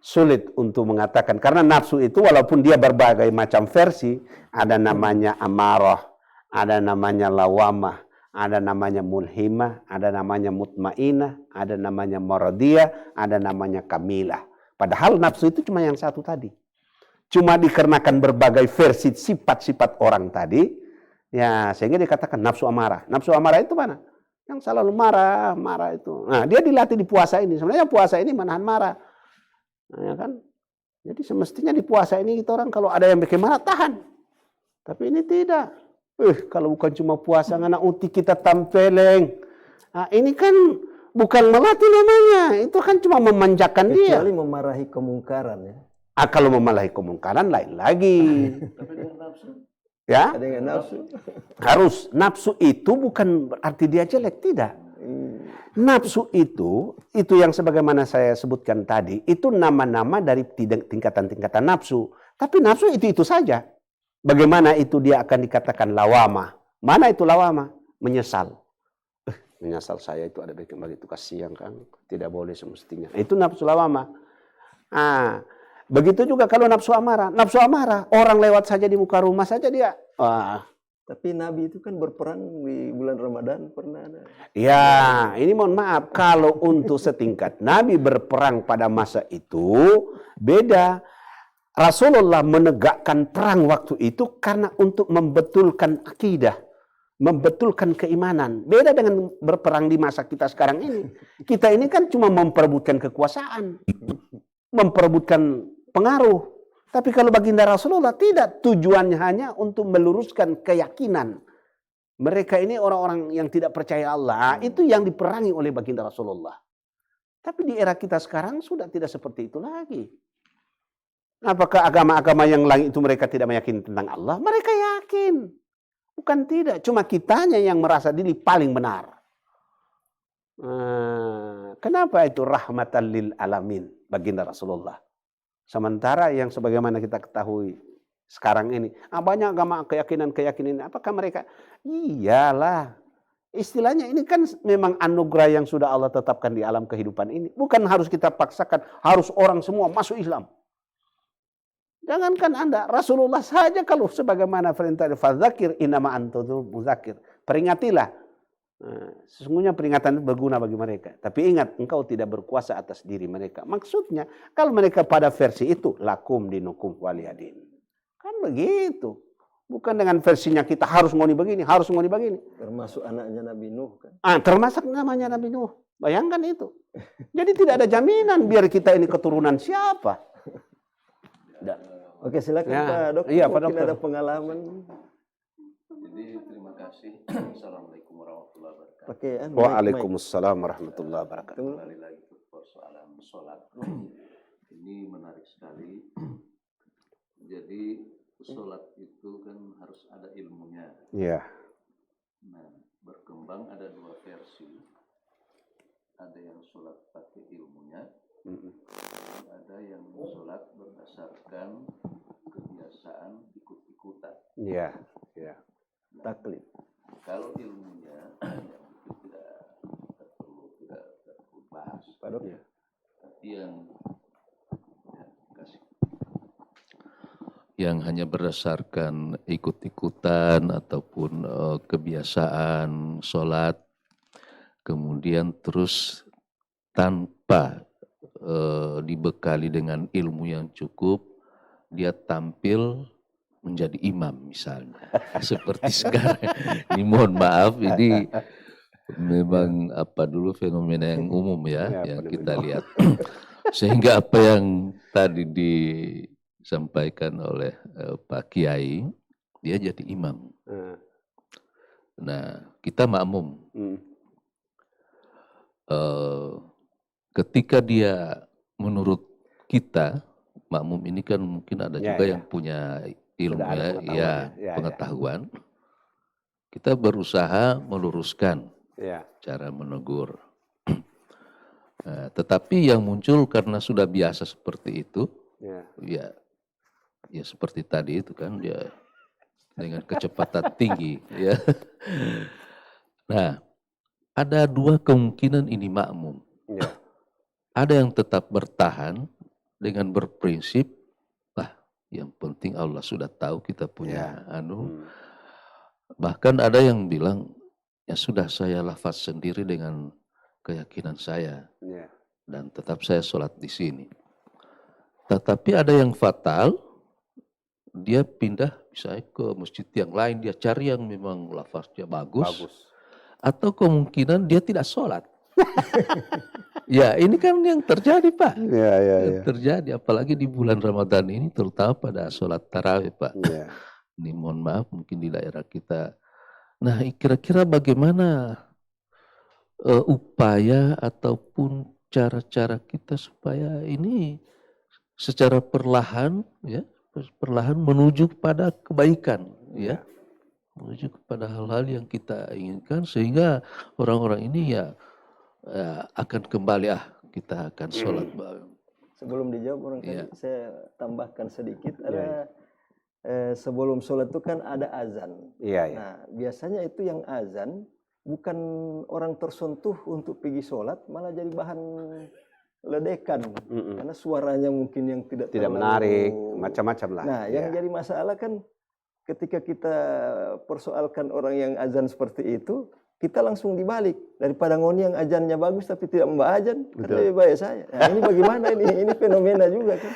sulit untuk mengatakan karena nafsu itu walaupun dia berbagai macam versi, ada namanya amarah, ada namanya lawamah, ada namanya mulhimah, ada namanya mutmainah, ada namanya maradiyah, ada namanya kamilah. Padahal nafsu itu cuma yang satu tadi. Cuma dikarenakan berbagai versi sifat-sifat orang tadi, ya sehingga dikatakan nafsu amarah. Nafsu amarah itu mana? Yang selalu marah itu. Nah, dia dilatih di puasa ini. Sebenarnya puasa ini menahan marah. Nah, ya kan? Jadi semestinya di puasa ini kita orang kalau ada yang bikin marah tahan. Tapi ini tidak. Kalau bukan cuma puasa ngana uti kita tampeleng. Nah, ini kan bukan melatih namanya. Itu kan cuma memanjakan dia. Kecuali memarahi kemungkaran ya. Kalau memarahi kemungkaran lain lagi. Tapi dengan nafsu. Ya? Dengan nafsu. Harus nafsu itu bukan berarti dia jelek, tidak. Nafsu itu yang sebagaimana saya sebutkan tadi, itu nama-nama dari tingkatan-tingkatan nafsu. Tapi nafsu itu saja. Bagaimana itu dia akan dikatakan lawama? Mana itu lawama? Menyesal. Menyesal saya itu ada bagian bagi itu kasihan kan. Tidak boleh semestinya. Itu nafsu lawama. Begitu juga kalau nafsu amarah. Nafsu amarah, orang lewat saja di muka rumah saja dia. Tapi Nabi itu kan berperang di bulan Ramadan pernah ada. Ya, ini mohon maaf. Kalau untuk setingkat Nabi berperang pada masa itu, beda. Rasulullah menegakkan perang waktu itu karena untuk membetulkan akidah. Membetulkan keimanan. Beda dengan berperang di masa kita sekarang ini. Kita ini kan cuma memperebutkan kekuasaan. Memperebutkan pengaruh. Tapi kalau baginda Rasulullah tidak. Tujuannya hanya untuk meluruskan keyakinan. Mereka ini orang-orang yang tidak percaya Allah. Itu yang diperangi oleh baginda Rasulullah. Tapi di era kita sekarang sudah tidak seperti itu lagi. Apakah agama-agama yang lain itu mereka tidak meyakini tentang Allah? Mereka yakin. Bukan tidak. Cuma kitanya yang merasa diri paling benar. Kenapa itu rahmatan lil alamin baginda Rasulullah? Sementara yang sebagaimana kita ketahui sekarang ini, banyak agama keyakinan-keyakinan, apakah mereka? Iyalah. Istilahnya ini kan memang anugerah yang sudah Allah tetapkan di alam kehidupan ini. Bukan harus kita paksakan, harus orang semua masuk Islam. Jangankan Anda, Rasulullah saja kalau sebagaimana perintah fadzakir innama anta mudzakir. Peringatilah. Sesungguhnya peringatan itu berguna bagi mereka. Tapi ingat, engkau tidak berkuasa atas diri mereka. Maksudnya, kalau mereka pada versi itu, lakum dinukum waliyadin. Kan begitu. Bukan dengan versinya kita harus ngoni begini, harus ngoni begini. Termasuk anaknya Nabi Nuh kan. Termasuk namanya Nabi Nuh. Bayangkan itu. Jadi tidak ada jaminan biar kita ini keturunan siapa. Oke, silakan Ya. Pak Dokter. Iya, Pak Mungkin Dokter. ada pengalaman. Jadi terima kasih. Assalamualaikum warahmatullahi wabarakatuh. Pakai Waalaikumsalam warahmatullahi wabarakatuh. Kembali lagi ke persoalan sholat. Ini menarik sekali. Jadi sholat itu kan harus ada ilmunya. Iya. Nah, berkembang ada dua versi. Ada yang sholat pakai ilmunya, ada yang sholat berdasarkan kebiasaan ikut-ikutan. Iya. Iya. taklid. Kalau ilmunya yang itu tidak perlu bahas. Pak Dokter. Tapi yang hanya berdasarkan ikut-ikutan ataupun kebiasaan sholat, kemudian terus tanpa dibekali dengan ilmu yang cukup, dia tampil menjadi imam misalnya. Seperti sekarang. Ini mohon maaf, ini memang dulu fenomena yang umum ya yang kita lihat. Sehingga apa yang tadi disampaikan oleh Pak Kiai, dia jadi imam. Nah, kita makmum. Ketika dia menurut kita, makmum ini kan mungkin ada juga yang punya ilmu pengetahuan. Kita berusaha meluruskan cara menegur. Tetapi yang muncul karena sudah biasa seperti itu, ya seperti tadi itu kan, dia dengan kecepatan tinggi. Ya. Nah, ada dua kemungkinan ini makmum. Ada yang tetap bertahan dengan berprinsip, yang penting Allah sudah tahu kita punya Bahkan ada yang bilang, ya sudah saya lafaz sendiri dengan keyakinan saya. Dan tetap saya sholat di sini. Tetapi ada yang fatal, dia pindah misalnya ke masjid yang lain, dia cari yang memang lafaznya bagus. Atau kemungkinan dia tidak sholat. Ya, ini kan yang terjadi, Pak. Terjadi, apalagi di bulan Ramadan ini, terutama pada sholat tarawih, Pak. Ini mohon maaf, mungkin di daerah kita. Nah, kira-kira bagaimana upaya ataupun cara-cara kita supaya ini secara perlahan menuju kepada kebaikan, menuju kepada hal-hal yang kita inginkan, sehingga orang-orang ini akan kembali kita akan sholat. Sebelum dijawab barangkali saya tambahkan sedikit. Ada sebelum sholat itu kan ada azan. Nah, biasanya itu yang azan bukan orang tersentuh untuk pergi sholat, malah jadi bahan ledekan. Karena suaranya mungkin yang tidak menarik, macam-macam lah. Nah, yang jadi masalah kan ketika kita persoalkan orang yang azan seperti itu, kita langsung dibalik. Daripada ngoni yang azannya bagus tapi tidak membawa azan, kan lebih baik saya. Nah, ini bagaimana ini fenomena juga kan.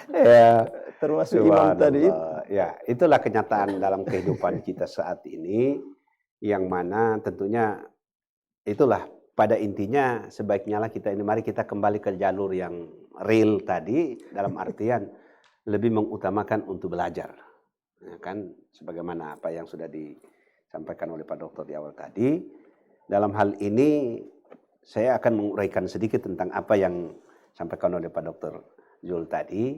Termasuk imam tadi itu. Ya, itulah kenyataan dalam kehidupan kita saat ini, yang mana tentunya itulah pada intinya sebaiknya lah kita ini, mari kita kembali ke jalur yang real tadi, dalam artian lebih mengutamakan untuk belajar. Kan sebagaimana apa yang sudah disampaikan oleh Pak Dokter di awal tadi. Dalam hal ini saya akan menguraikan sedikit tentang apa yang disampaikan oleh Pak Dokter Zul tadi,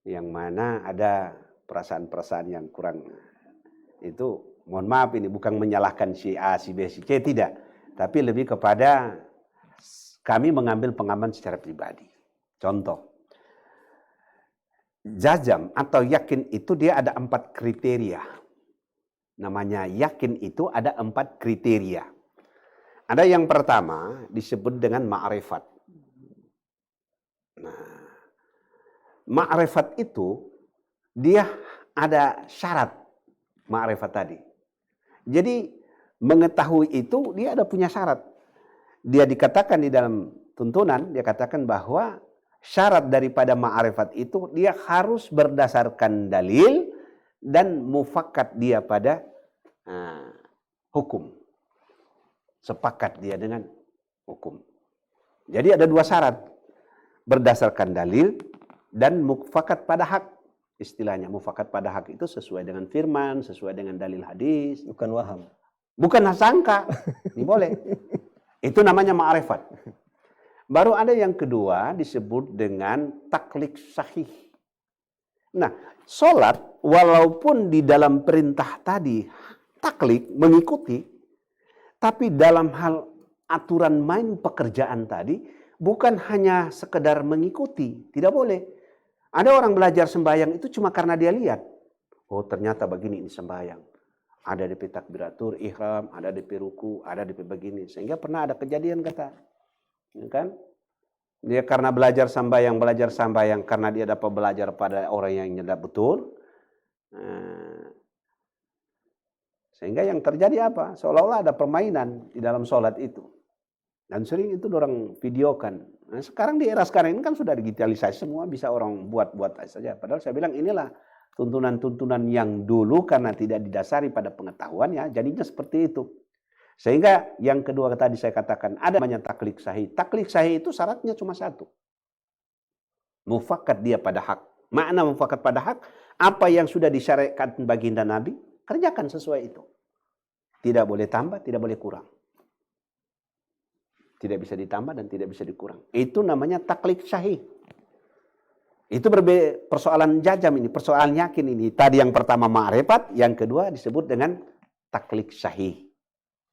yang mana ada perasaan-perasaan yang kurang itu, mohon maaf ini bukan menyalahkan si A, si B, si C, tidak. Tapi lebih kepada kami mengambil pengaman secara pribadi. Contoh, jazam atau yakin itu dia ada 4 kriteria. Namanya yakin itu ada 4 kriteria. Ada yang pertama disebut dengan ma'rifat. Nah, ma'rifat itu dia ada syarat ma'rifat tadi. Jadi mengetahui itu dia ada punya syarat. Dia dikatakan di dalam tuntunan, dia katakan bahwa syarat daripada ma'rifat itu dia harus berdasarkan dalil dan mufakat dia pada hukum. Sepakat dia dengan hukum. Jadi ada 2 syarat. Berdasarkan dalil dan mufakat pada hak. Istilahnya mufakat pada hak itu sesuai dengan firman, sesuai dengan dalil hadis. Bukan waham. Bukan sangka. Ini boleh. Itu namanya ma'rifat. Baru ada yang kedua disebut dengan taklid sahih. Nah, sholat walaupun di dalam perintah tadi taklid mengikuti, tapi dalam hal aturan main pekerjaan tadi bukan hanya sekedar mengikuti, tidak boleh. Ada orang belajar sembahyang itu cuma karena dia lihat. Oh, ternyata begini ini sembahyang. Ada di takbiratul ihram, ada di ruku, ada di begini. Sehingga pernah ada kejadian kata, ya kan? Dia karena belajar sambayang karena dia dapat belajar pada orang yang tidak betul. Sehingga yang terjadi apa? Seolah-olah ada permainan di dalam sholat itu. Dan sering itu orang videokan. Nah, sekarang di era sekarang ini kan sudah digitalisasi semua, bisa orang buat-buat saja. Padahal saya bilang inilah tuntunan-tuntunan yang dulu karena tidak didasari pada pengetahuan ya, jadinya seperti itu. Sehingga yang kedua tadi saya katakan ada namanya taklid sahih. Taklid sahih itu syaratnya cuma 1. Mufakat dia pada hak. Makna mufakat pada hak, apa yang sudah disyariatkan baginda Nabi, kerjakan sesuai itu. Tidak boleh tambah, tidak boleh kurang. Tidak bisa ditambah dan tidak bisa dikurang. Itu namanya taklid sahih. Itu persoalan jazam ini, persoalan yakin ini. Tadi yang pertama ma'rifat, yang kedua disebut dengan taklid sahih.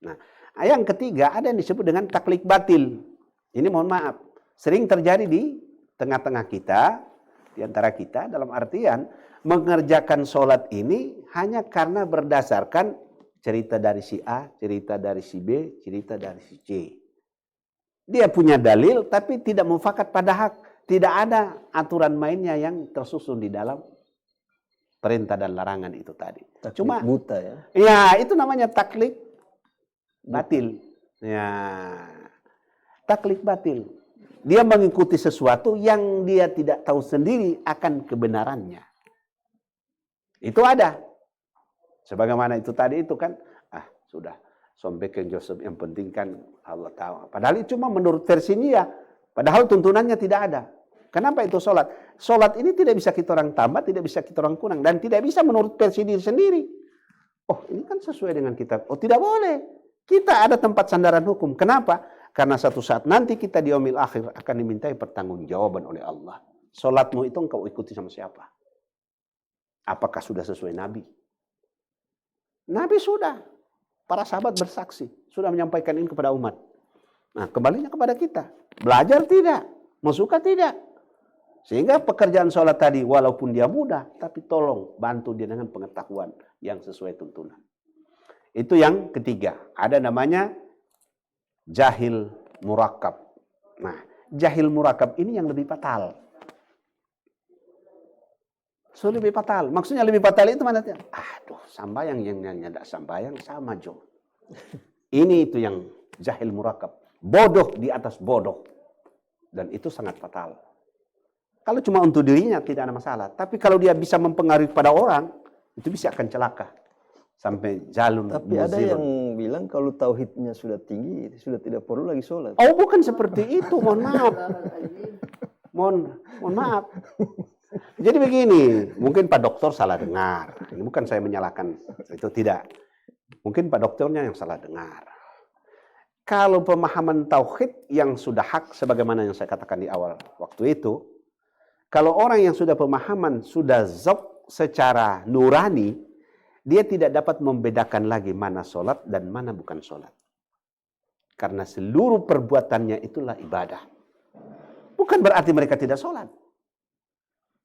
Nah, yang ketiga ada yang disebut dengan taklid batil. Ini mohon maaf, sering terjadi di tengah-tengah kita, di antara kita dalam artian mengerjakan sholat ini hanya karena berdasarkan cerita dari si A, cerita dari si B, cerita dari si C. Dia punya dalil tapi tidak mufakat pada hak. Tidak ada aturan mainnya yang tersusun di dalam perintah dan larangan itu tadi. Taklid Cuma buta ya. Ya, itu namanya taklid batil. Ya. Taklid batil. Dia mengikuti sesuatu yang dia tidak tahu sendiri akan kebenarannya. Itu ada. Sebagaimana itu tadi itu kan, sudah sampaikan Joseph, yang penting kan Allah tahu. Padahal itu cuma menurut versinya ya. Padahal tuntunannya tidak ada. Kenapa itu sholat? Sholat ini tidak bisa kita orang tambah, tidak bisa kita orang kurang. Dan tidak bisa menurut versi diri sendiri. Oh, ini kan sesuai dengan kitab. Oh, tidak boleh. Kita ada tempat sandaran hukum. Kenapa? Karena satu saat nanti kita di yaumil akhir akan dimintai pertanggungjawaban oleh Allah. Sholatmu itu engkau ikuti sama siapa? Apakah sudah sesuai Nabi? Nabi sudah. Para sahabat bersaksi. Sudah menyampaikan ini kepada umat. Nah, kembalinya kepada kita. Belajar tidak. Mau suka tidak. Sehingga pekerjaan sholat tadi walaupun dia mudah, tapi tolong bantu dia dengan pengetahuan yang sesuai tuntunan. Itu yang ketiga. Ada namanya jahil murakab. Nah, jahil murakab ini yang lebih fatal. So, lebih fatal. Maksudnya lebih fatal itu mana? Aduh, sambayang yang tidak sambayang sama Jo. Ini itu yang jahil murakab. Bodoh di atas bodoh. Dan itu sangat fatal. Kalau cuma untuk dirinya tidak ada masalah. Tapi kalau dia bisa mempengaruhi pada orang, itu bisa akan celaka. Sampai jalun. Tapi ada yang bilang kalau tauhidnya sudah tinggi, sudah tidak perlu lagi sholat. Oh, bukan seperti itu. Mohon maaf. Mohon maaf. Jadi begini, mungkin Pak Dokter salah dengar. Ini bukan saya menyalahkan. Itu tidak. Mungkin Pak Dokternya yang salah dengar. Kalau pemahaman tauhid yang sudah hak, sebagaimana yang saya katakan di awal waktu itu, kalau orang yang sudah pemahaman, sudah zauq secara nurani, dia tidak dapat membedakan lagi mana sholat dan mana bukan sholat. Karena seluruh perbuatannya itulah ibadah. Bukan berarti mereka tidak sholat.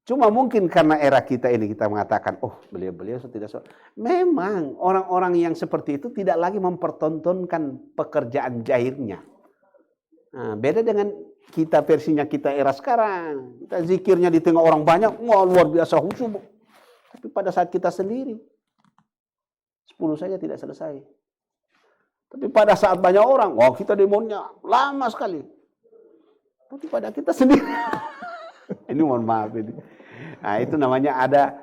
Cuma mungkin karena era kita ini kita mengatakan, oh beliau-beliau tidak sholat. Memang orang-orang yang seperti itu tidak lagi mempertontonkan pekerjaan zahirnya. Nah, beda dengan kita versinya kita era sekarang. Kita zikirnya di tengah orang banyak, wah luar biasa khusyuk. Tapi pada saat kita sendiri, 10 saja tidak selesai. Tapi pada saat banyak orang, wah kita demonya lama sekali. Tapi pada kita sendiri, ini mohon maaf ini. Nah, itu namanya ada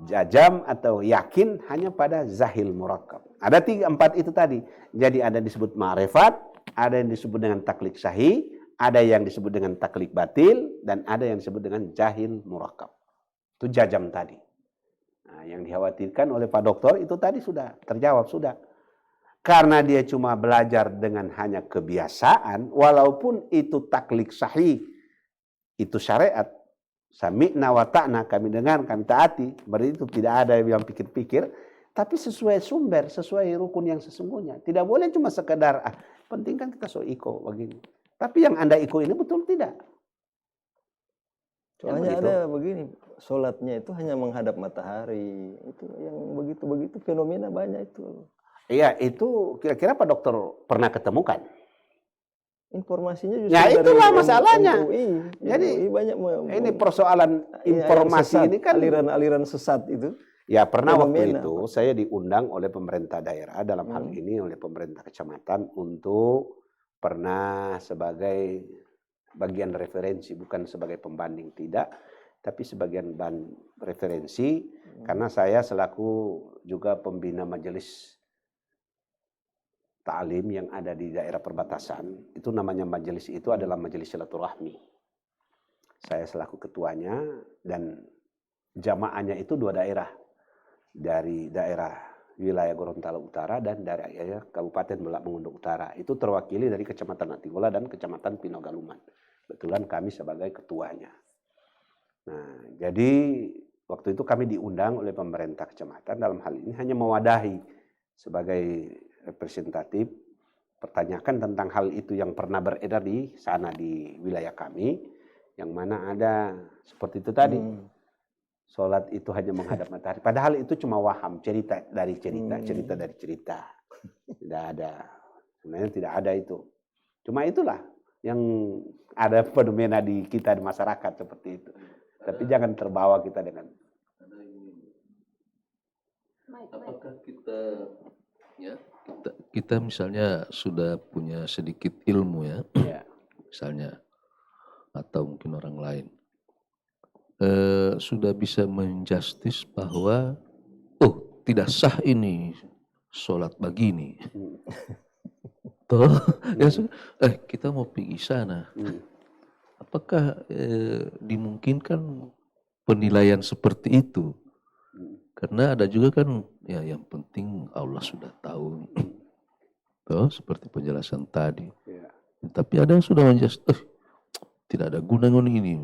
jajam atau yakin hanya pada zahil murakkab. Ada 3, 4 itu tadi. Jadi ada disebut ma'rifat, ada yang disebut dengan taklid sahih, ada yang disebut dengan taklid batil, dan ada yang disebut dengan jahil murakkab. Itu jajam tadi. Nah, yang dikhawatirkan oleh Pak Dokter itu tadi sudah terjawab, sudah. Karena dia cuma belajar dengan hanya kebiasaan, walaupun itu taklid sahih, itu syariat, sami'na wa ta'na, kami dengar, kami taati, berarti itu tidak ada yang pikir-pikir, tapi sesuai sumber, sesuai rukun yang sesungguhnya. Tidak boleh cuma sekedar, penting kan kita so iko begini. Tapi yang Anda iko ini betul tidak? Soalnya ada begini, sholatnya itu hanya menghadap matahari. Itu yang begitu-begitu fenomena banyak itu. Iya, itu kira-kira Pak Dokter pernah ketemukan? Informasinya justru Ya itulah masalahnya. MUI. Jadi MUI banyak ini persoalan informasi sesat, ini kan aliran-aliran sesat itu. ya pernah fenomena. Waktu itu saya diundang oleh pemerintah daerah, dalam hal ini oleh pemerintah kecamatan, untuk pernah sebagai bagian referensi, bukan sebagai pembanding, tidak, tapi sebagian referensi, karena saya selaku juga pembina majelis ta'lim yang ada di daerah perbatasan. Itu namanya majelis, itu adalah majelis silaturahmi. Saya selaku ketuanya, dan jamaahnya itu 2 daerah. Dari daerah wilayah Gorontalo Utara dan dari Kabupaten Merak Mengundung Utara. Itu terwakili dari Kecamatan Atigola dan Kecamatan Pinogaluman. Kebetulan kami sebagai ketuanya. Nah, jadi waktu itu kami diundang oleh pemerintah kecamatan, dalam hal ini hanya mewadahi sebagai representatif, pertanyakan tentang hal itu yang pernah beredar di sana di wilayah kami, yang mana ada seperti itu tadi. Sholat itu hanya menghadap matahari. Padahal itu cuma waham, cerita dari cerita, cerita dari cerita. Tidak ada. Sebenarnya tidak ada itu. Cuma itulah yang ada fenomena di kita di masyarakat seperti itu. Tapi jangan terbawa kita dengan. Apakah kita misalnya sudah punya sedikit ilmu ya, misalnya, atau mungkin orang lain, sudah bisa menjustis bahwa tidak sah ini sholat begini. Toh, kita mau pergi sana. Apakah dimungkinkan penilaian seperti itu? Karena ada juga kan, ya yang penting Allah sudah tahu. Toh, seperti penjelasan tadi. Tapi ada yang sudah menjustis, tidak ada gunanya ini.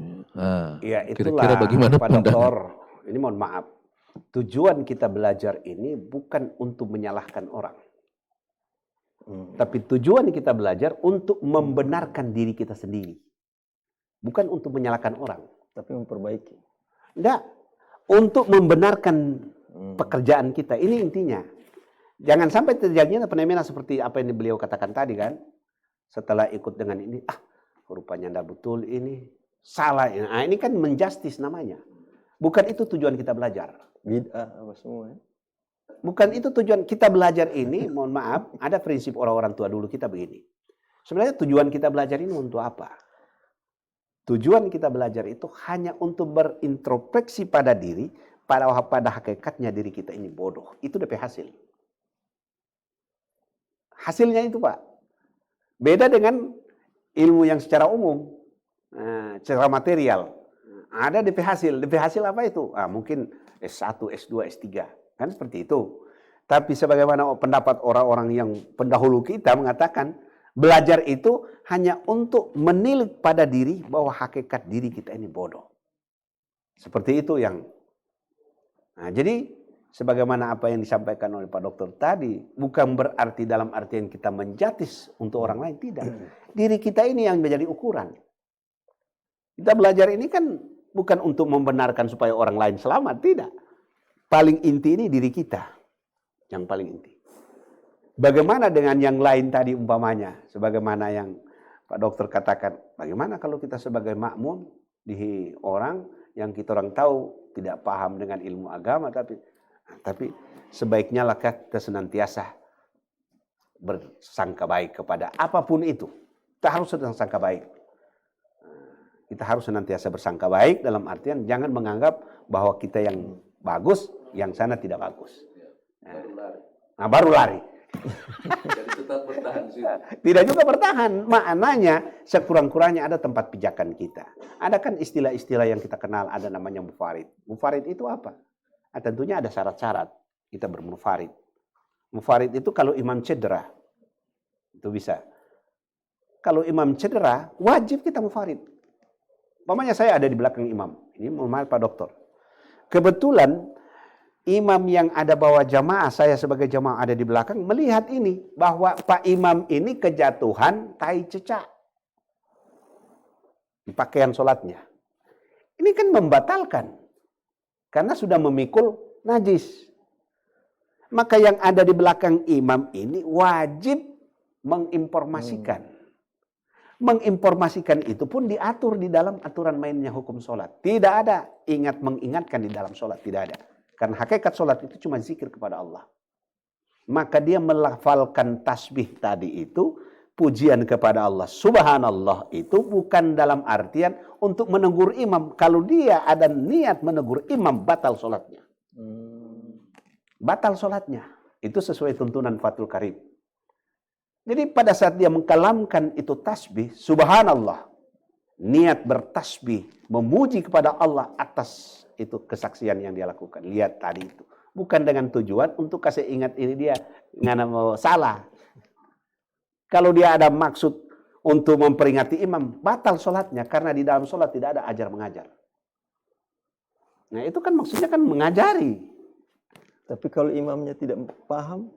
Ya itulah, kira-kira bagaimana Pak Dokter, ini mohon maaf. Tujuan kita belajar ini bukan untuk menyalahkan orang. Tapi tujuan kita belajar untuk membenarkan diri kita sendiri. Bukan untuk menyalahkan orang. Tapi memperbaiki. Enggak. Untuk membenarkan pekerjaan kita. Ini intinya. Jangan sampai terjadinya fenomena seperti apa yang beliau katakan tadi kan. Setelah ikut dengan ini, rupanya tidak betul ini. Salah. Nah, ini kan menjustis namanya. Bukan itu tujuan kita belajar. Bid'ah apa semua. Bukan itu tujuan kita belajar ini. Mohon maaf, ada prinsip orang-orang tua dulu kita begini. Sebenarnya tujuan kita belajar ini untuk apa? Tujuan kita belajar itu hanya untuk berintrospeksi pada diri, pada hakikatnya diri kita ini bodoh. Itu DP hasil. Hasilnya itu Pak. Beda dengan ilmu yang secara umum, secara material. Ada DP hasil. DP hasil apa itu? Mungkin S1, S2, S3. Kan seperti itu. Tapi sebagaimana pendapat orang-orang yang pendahulu kita mengatakan, belajar itu hanya untuk menilik pada diri bahwa hakikat diri kita ini bodoh. Seperti itu yang. Nah, jadi sebagaimana apa yang disampaikan oleh Pak Dokter tadi, bukan berarti dalam artian kita menjatis untuk orang lain, tidak. Diri kita ini yang menjadi ukuran. Kita belajar ini kan bukan untuk membenarkan supaya orang lain selamat, tidak. Paling inti ini diri kita, yang paling inti. Bagaimana dengan yang lain tadi umpamanya, sebagaimana yang Pak Dokter katakan, bagaimana kalau kita sebagai makmum di orang yang kita orang tahu tidak paham dengan ilmu agama, tapi sebaiknya lah kita senantiasa bersangka baik kepada apapun itu. Kita harus bersangka baik. Kita harus senantiasa bersangka baik dalam artian jangan menganggap bahwa kita yang bagus, yang sana tidak bagus. Baru lari. Jadi tetap bertahan sih. Tidak juga bertahan. Maknanya sekurang-kurangnya ada tempat pijakan kita. Ada kan istilah-istilah yang kita kenal, ada namanya mufarid. Mufarid itu apa? Tentunya ada syarat-syarat kita bermufarid. Mufarid itu kalau imam cedera, itu bisa. Kalau imam cedera, wajib kita mufarid. Umpamanya saya ada di belakang imam. Ini mohon maaf Pak Dokter. Kebetulan imam yang ada bawa jamaah, saya sebagai jamaah ada di belakang, melihat ini, bahwa Pak Imam ini kejatuhan tai cecak di pakaian sholatnya. Ini kan membatalkan, karena sudah memikul najis. Maka yang ada di belakang imam ini wajib menginformasikan. Menginformasikan itu pun diatur di dalam aturan mainnya hukum sholat. Tidak ada mengingatkan di dalam sholat, tidak ada. Karena hakikat sholat itu cuma zikir kepada Allah. Maka dia melafalkan tasbih tadi itu, pujian kepada Allah. Subhanallah itu bukan dalam artian untuk menegur imam. Kalau dia ada niat menegur imam, batal sholatnya. Batal sholatnya. Itu sesuai tuntunan Fathul Qarib. Jadi pada saat dia mengkalamkan itu tasbih, Subhanallah. Niat bertasbih, memuji kepada Allah atas itu kesaksian yang dia lakukan. Lihat tadi itu. Bukan dengan tujuan untuk kasih ingat ini dia nggak mau salah. Kalau dia ada maksud untuk memperingati imam, batal sholatnya. Karena di dalam sholat tidak ada ajar mengajar. Nah itu kan maksudnya kan mengajari. Tapi kalau imamnya tidak paham?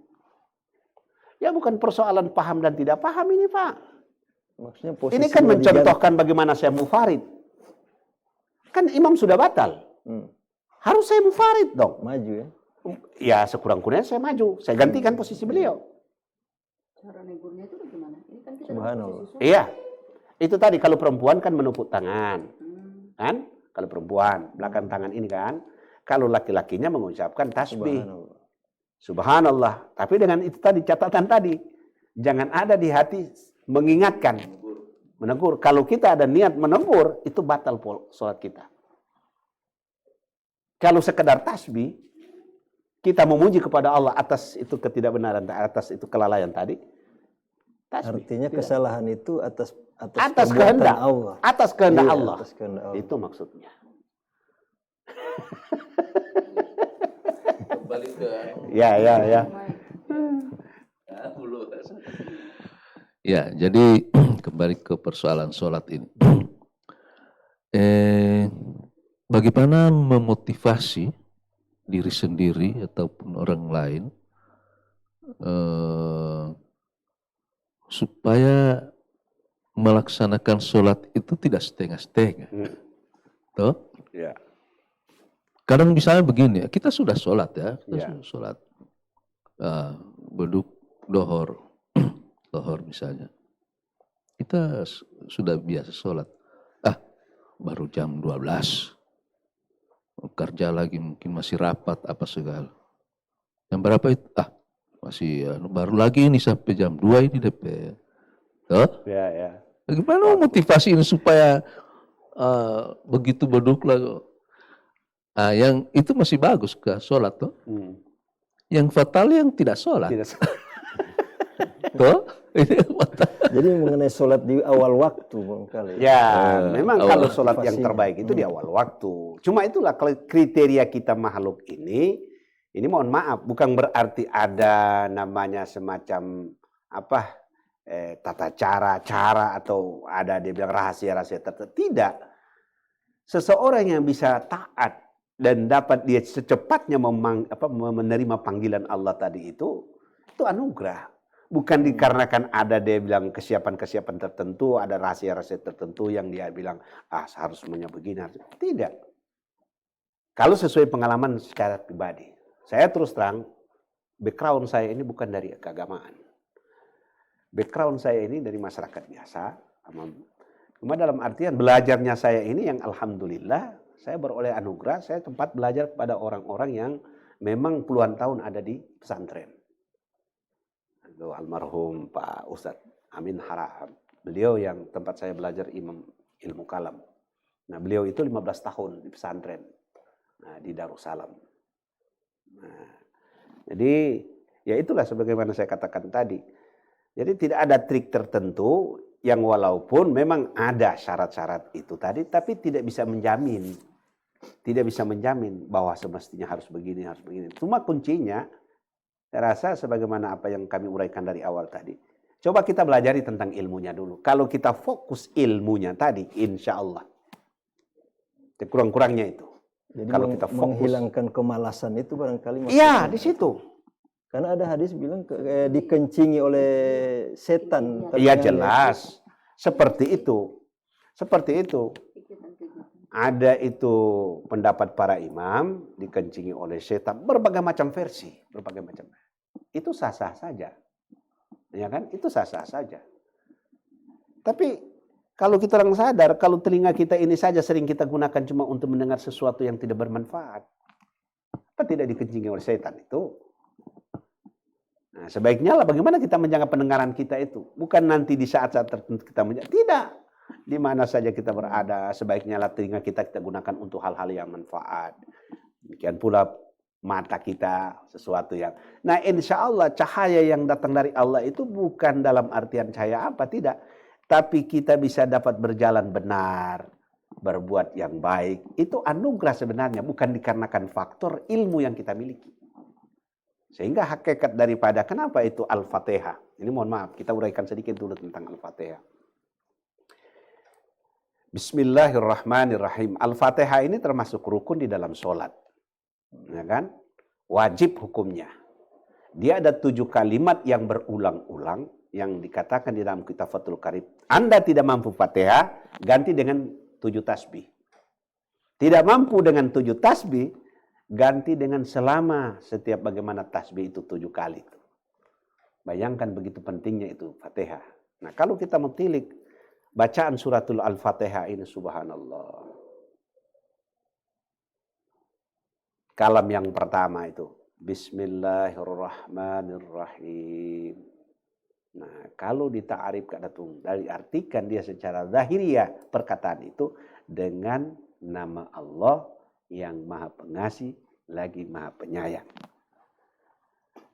Ya bukan persoalan paham dan tidak paham ini Pak. Maksudnya ini kan mencontohkan bagaimana saya mufarid. Kan imam sudah batal. Harus saya mufarid dong. Maju ya? Ya sekurang-kurangnya saya maju. Saya gantikan posisi beliau. Cara negurnya itu bagaimana? Ini kan kita Subhanallah. Iya. Itu tadi kalau perempuan kan menepuk tangan. Kan? Kalau perempuan, belakang tangan ini kan. Kalau laki-lakinya mengucapkan tasbih. Subhanallah. Subhanallah. Tapi dengan itu tadi, catatan tadi. Jangan ada di hati mengingatkan. Menegur. Kalau kita ada niat menegur, itu batal sholat kita. Kalau sekedar tasbih, kita memuji kepada Allah atas itu ketidakbenaran, atas itu kelalaian tadi. Tasbih. Artinya kesalahan itu atas kehendak Allah. Atas kehendak Iya, Allah. atas kehendak Allah. Itu maksudnya. Kembali ke Ya. Ya, jadi kembali ke persoalan sholat ini. Bagaimana memotivasi diri sendiri ataupun orang lain supaya melaksanakan sholat itu tidak setengah-setengah. Toh? Ya. Kadang misalnya begini, kita sudah sholat ya, kita Ya. sudah sholat, beduk dohor misalnya. Kita sudah biasa sholat. Baru jam 12. Kerja lagi mungkin masih rapat apa segala. Yang berapa itu? Masih baru lagi ini sampai jam 2 ini DP. Tuh? Ya. Bagaimana motivasi ini supaya begitu beduk lagi? Yang itu masih bagus ke sholat tuh. Yang fatal yang tidak sholat. Tuh? Ini fatal. Jadi mengenai sholat di awal waktu barangkali. Ya, memang awal kalau sholat yang fasih. terbaik itu di awal waktu. Cuma itulah kriteria kita makhluk ini mohon maaf, bukan berarti ada namanya semacam tata cara atau ada dia bilang rahasia tertentu. Tidak. Seseorang yang bisa taat dan dapat dia secepatnya menerima panggilan Allah tadi itu anugerah. Bukan dikarenakan ada dia bilang kesiapan-kesiapan tertentu, ada rahasia-rahasia tertentu yang dia bilang, harusnya begini. Tidak. Kalau sesuai pengalaman secara pribadi. Saya terus terang, background saya ini bukan dari keagamaan. Background saya ini dari masyarakat biasa. Cuma dalam artian belajarnya saya ini yang alhamdulillah, saya beroleh anugerah, saya tempat belajar kepada orang-orang yang memang puluhan tahun ada di pesantren. Almarhum Pak Ustadz Amin Harahap. Beliau yang tempat saya belajar ilmu kalam. Nah, beliau itu 15 tahun di pesantren. Nah, di Darussalam. Nah, jadi ya itulah sebagaimana saya katakan tadi. Jadi tidak ada trik tertentu yang walaupun memang ada syarat-syarat itu tadi, tapi tidak bisa menjamin. Tidak bisa menjamin bahwa semestinya harus begini, harus begini. Cuma kuncinya, saya rasa sebagaimana apa yang kami uraikan dari awal tadi. Coba kita belajari tentang ilmunya dulu. Kalau kita fokus ilmunya tadi, insya Allah. Kurang-kurangnya itu. Jadi kalau kita fokus, menghilangkan kemalasan itu barangkali. Iya, di situ. Karena ada hadis bilang dikencingi oleh setan. Iya jelas. Seperti itu. Seperti itu. Ada itu pendapat para imam dikencingi oleh setan. Berbagai macam versi. Berbagai macam. Itu sah-sah saja. Ya kan? Itu sah-sah saja. Tapi kalau kita orang sadar, kalau telinga kita ini saja sering kita gunakan cuma untuk mendengar sesuatu yang tidak bermanfaat. Apa tidak dikencingi oleh setan itu? Nah, sebaiknya lah bagaimana kita menjaga pendengaran kita itu. Bukan nanti di saat-saat tertentu kita menjaga. Tidak. Di mana saja kita berada, sebaiknya lah telinga kita gunakan untuk hal-hal yang manfaat. Demikian pula mata kita, sesuatu yang... Nah, insya Allah cahaya yang datang dari Allah itu bukan dalam artian cahaya apa, tidak. Tapi kita bisa dapat berjalan benar, berbuat yang baik. Itu anugerah sebenarnya, bukan dikarenakan faktor ilmu yang kita miliki. Sehingga hakikat daripada kenapa itu Al-Fatihah. Ini mohon maaf, kita uraikan sedikit dulu tentang Al-Fatihah. Bismillahirrahmanirrahim. Al-Fatihah ini termasuk rukun di dalam sholat. Ya kan? Wajib hukumnya. Dia ada 7 kalimat yang berulang-ulang yang dikatakan di dalam kitab Fathul Qarib. Anda tidak mampu Fatihah, ganti dengan 7 tasbih. Tidak mampu dengan 7 tasbih, ganti dengan selama setiap bagaimana tasbih itu 7 kali. Bayangkan begitu pentingnya itu Fatihah. Nah, kalau kita mentilik bacaan suratul Al-Fatihah ini, subhanallah. Kalam yang pertama itu Bismillahirrahmanirrahim. Nah, kalau dita'arif dari artikan dia secara zahiriyah perkataan itu dengan nama Allah yang Maha Pengasih lagi Maha Penyayang.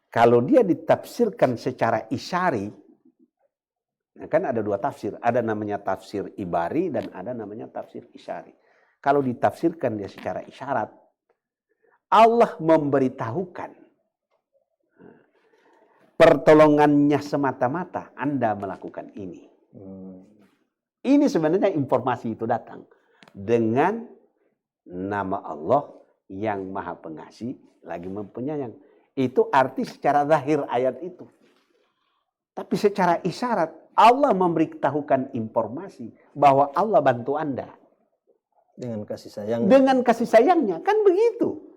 Kalau dia ditafsirkan secara isyari, kan ada 2 tafsir, ada namanya tafsir ibari dan ada namanya tafsir isyari. Kalau ditafsirkan dia secara isyarat, Allah memberitahukan pertolongannya semata-mata Anda melakukan ini. Ini sebenarnya informasi itu datang dengan nama Allah yang Maha Pengasih lagi Penyayang. Itu arti secara zahir ayat itu. Tapi secara isyarat Allah memberitahukan informasi bahwa Allah bantu Anda dengan kasih sayang. Dengan kasih sayangnya, kan begitu.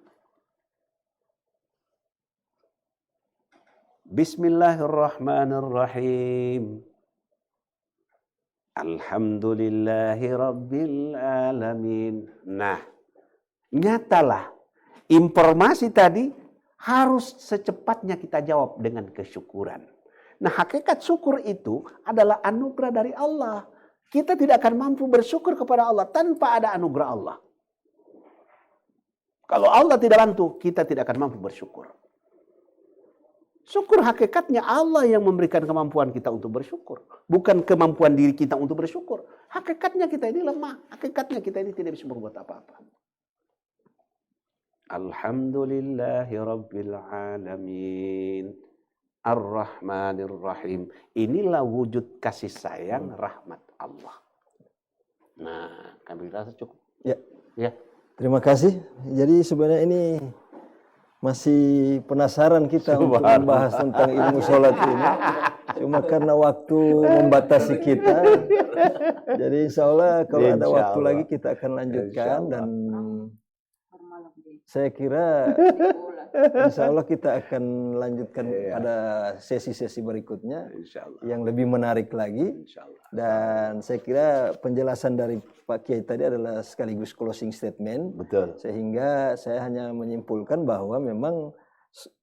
Bismillahirrahmanirrahim. Alhamdulillahi Rabbil Alamin. Nah, nyatalah informasi tadi harus secepatnya kita jawab dengan kesyukuran. Nah, hakikat syukur itu adalah anugerah dari Allah. Kita tidak akan mampu bersyukur kepada Allah tanpa ada anugerah Allah. Kalau Allah tidak bantu, kita tidak akan mampu bersyukur. Syukur hakikatnya Allah yang memberikan kemampuan kita untuk bersyukur. Bukan kemampuan diri kita untuk bersyukur. Hakikatnya kita ini lemah. Hakikatnya kita ini tidak bisa berbuat apa-apa. Alhamdulillahi Rabbil Alamin. Ar-Rahmanir-Rahim. Inilah wujud kasih sayang rahmat Allah. Nah, kami rasa cukup. Ya. Ya. Terima kasih. Jadi sebenarnya ini masih penasaran kita untuk membahas tentang ilmu sholat ini. Cuma karena waktu membatasi kita. Jadi insya Allah kalau ada waktu lagi kita akan lanjutkan. Dan saya kira insya Allah kita akan lanjutkan pada sesi-sesi berikutnya yang lebih menarik lagi. Dan saya kira penjelasan dari Pak Kiai tadi adalah sekaligus closing statement. Betul. Sehingga saya hanya menyimpulkan bahwa memang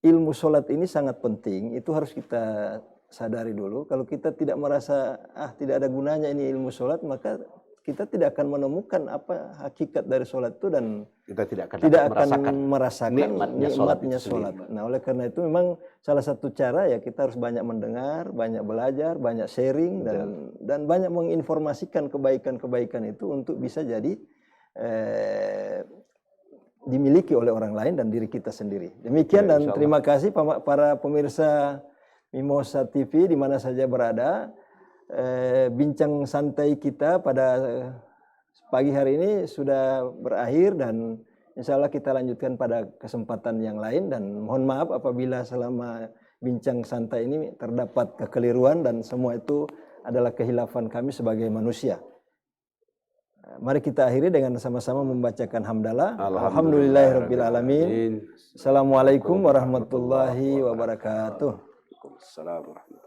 ilmu sholat ini sangat penting. Itu harus kita sadari dulu. Kalau kita tidak merasa tidak ada gunanya ini ilmu sholat, maka kita tidak akan menemukan apa hakikat dari sholat itu, dan kita tidak akan merasakan nikmatnya sholat. Nah, oleh karena itu memang salah satu cara ya kita harus banyak mendengar, banyak belajar, banyak sharing, dan banyak menginformasikan kebaikan-kebaikan itu untuk bisa jadi dimiliki oleh orang lain dan diri kita sendiri. Demikian dan terima kasih para pemirsa Mimosa TV di mana saja berada. Bincang santai kita pada pagi hari ini sudah berakhir, dan insya Allah kita lanjutkan pada kesempatan yang lain. Dan mohon maaf apabila selama bincang santai ini terdapat kekeliruan, dan semua itu adalah khilafan kami sebagai manusia. Mari kita akhiri dengan sama-sama membacakan hamdalah. Alhamdulillahirabbil alamin. Assalamualaikum warahmatullahi wabarakatuh. Waalaikumsalam warahmatullahi wabarakatuh.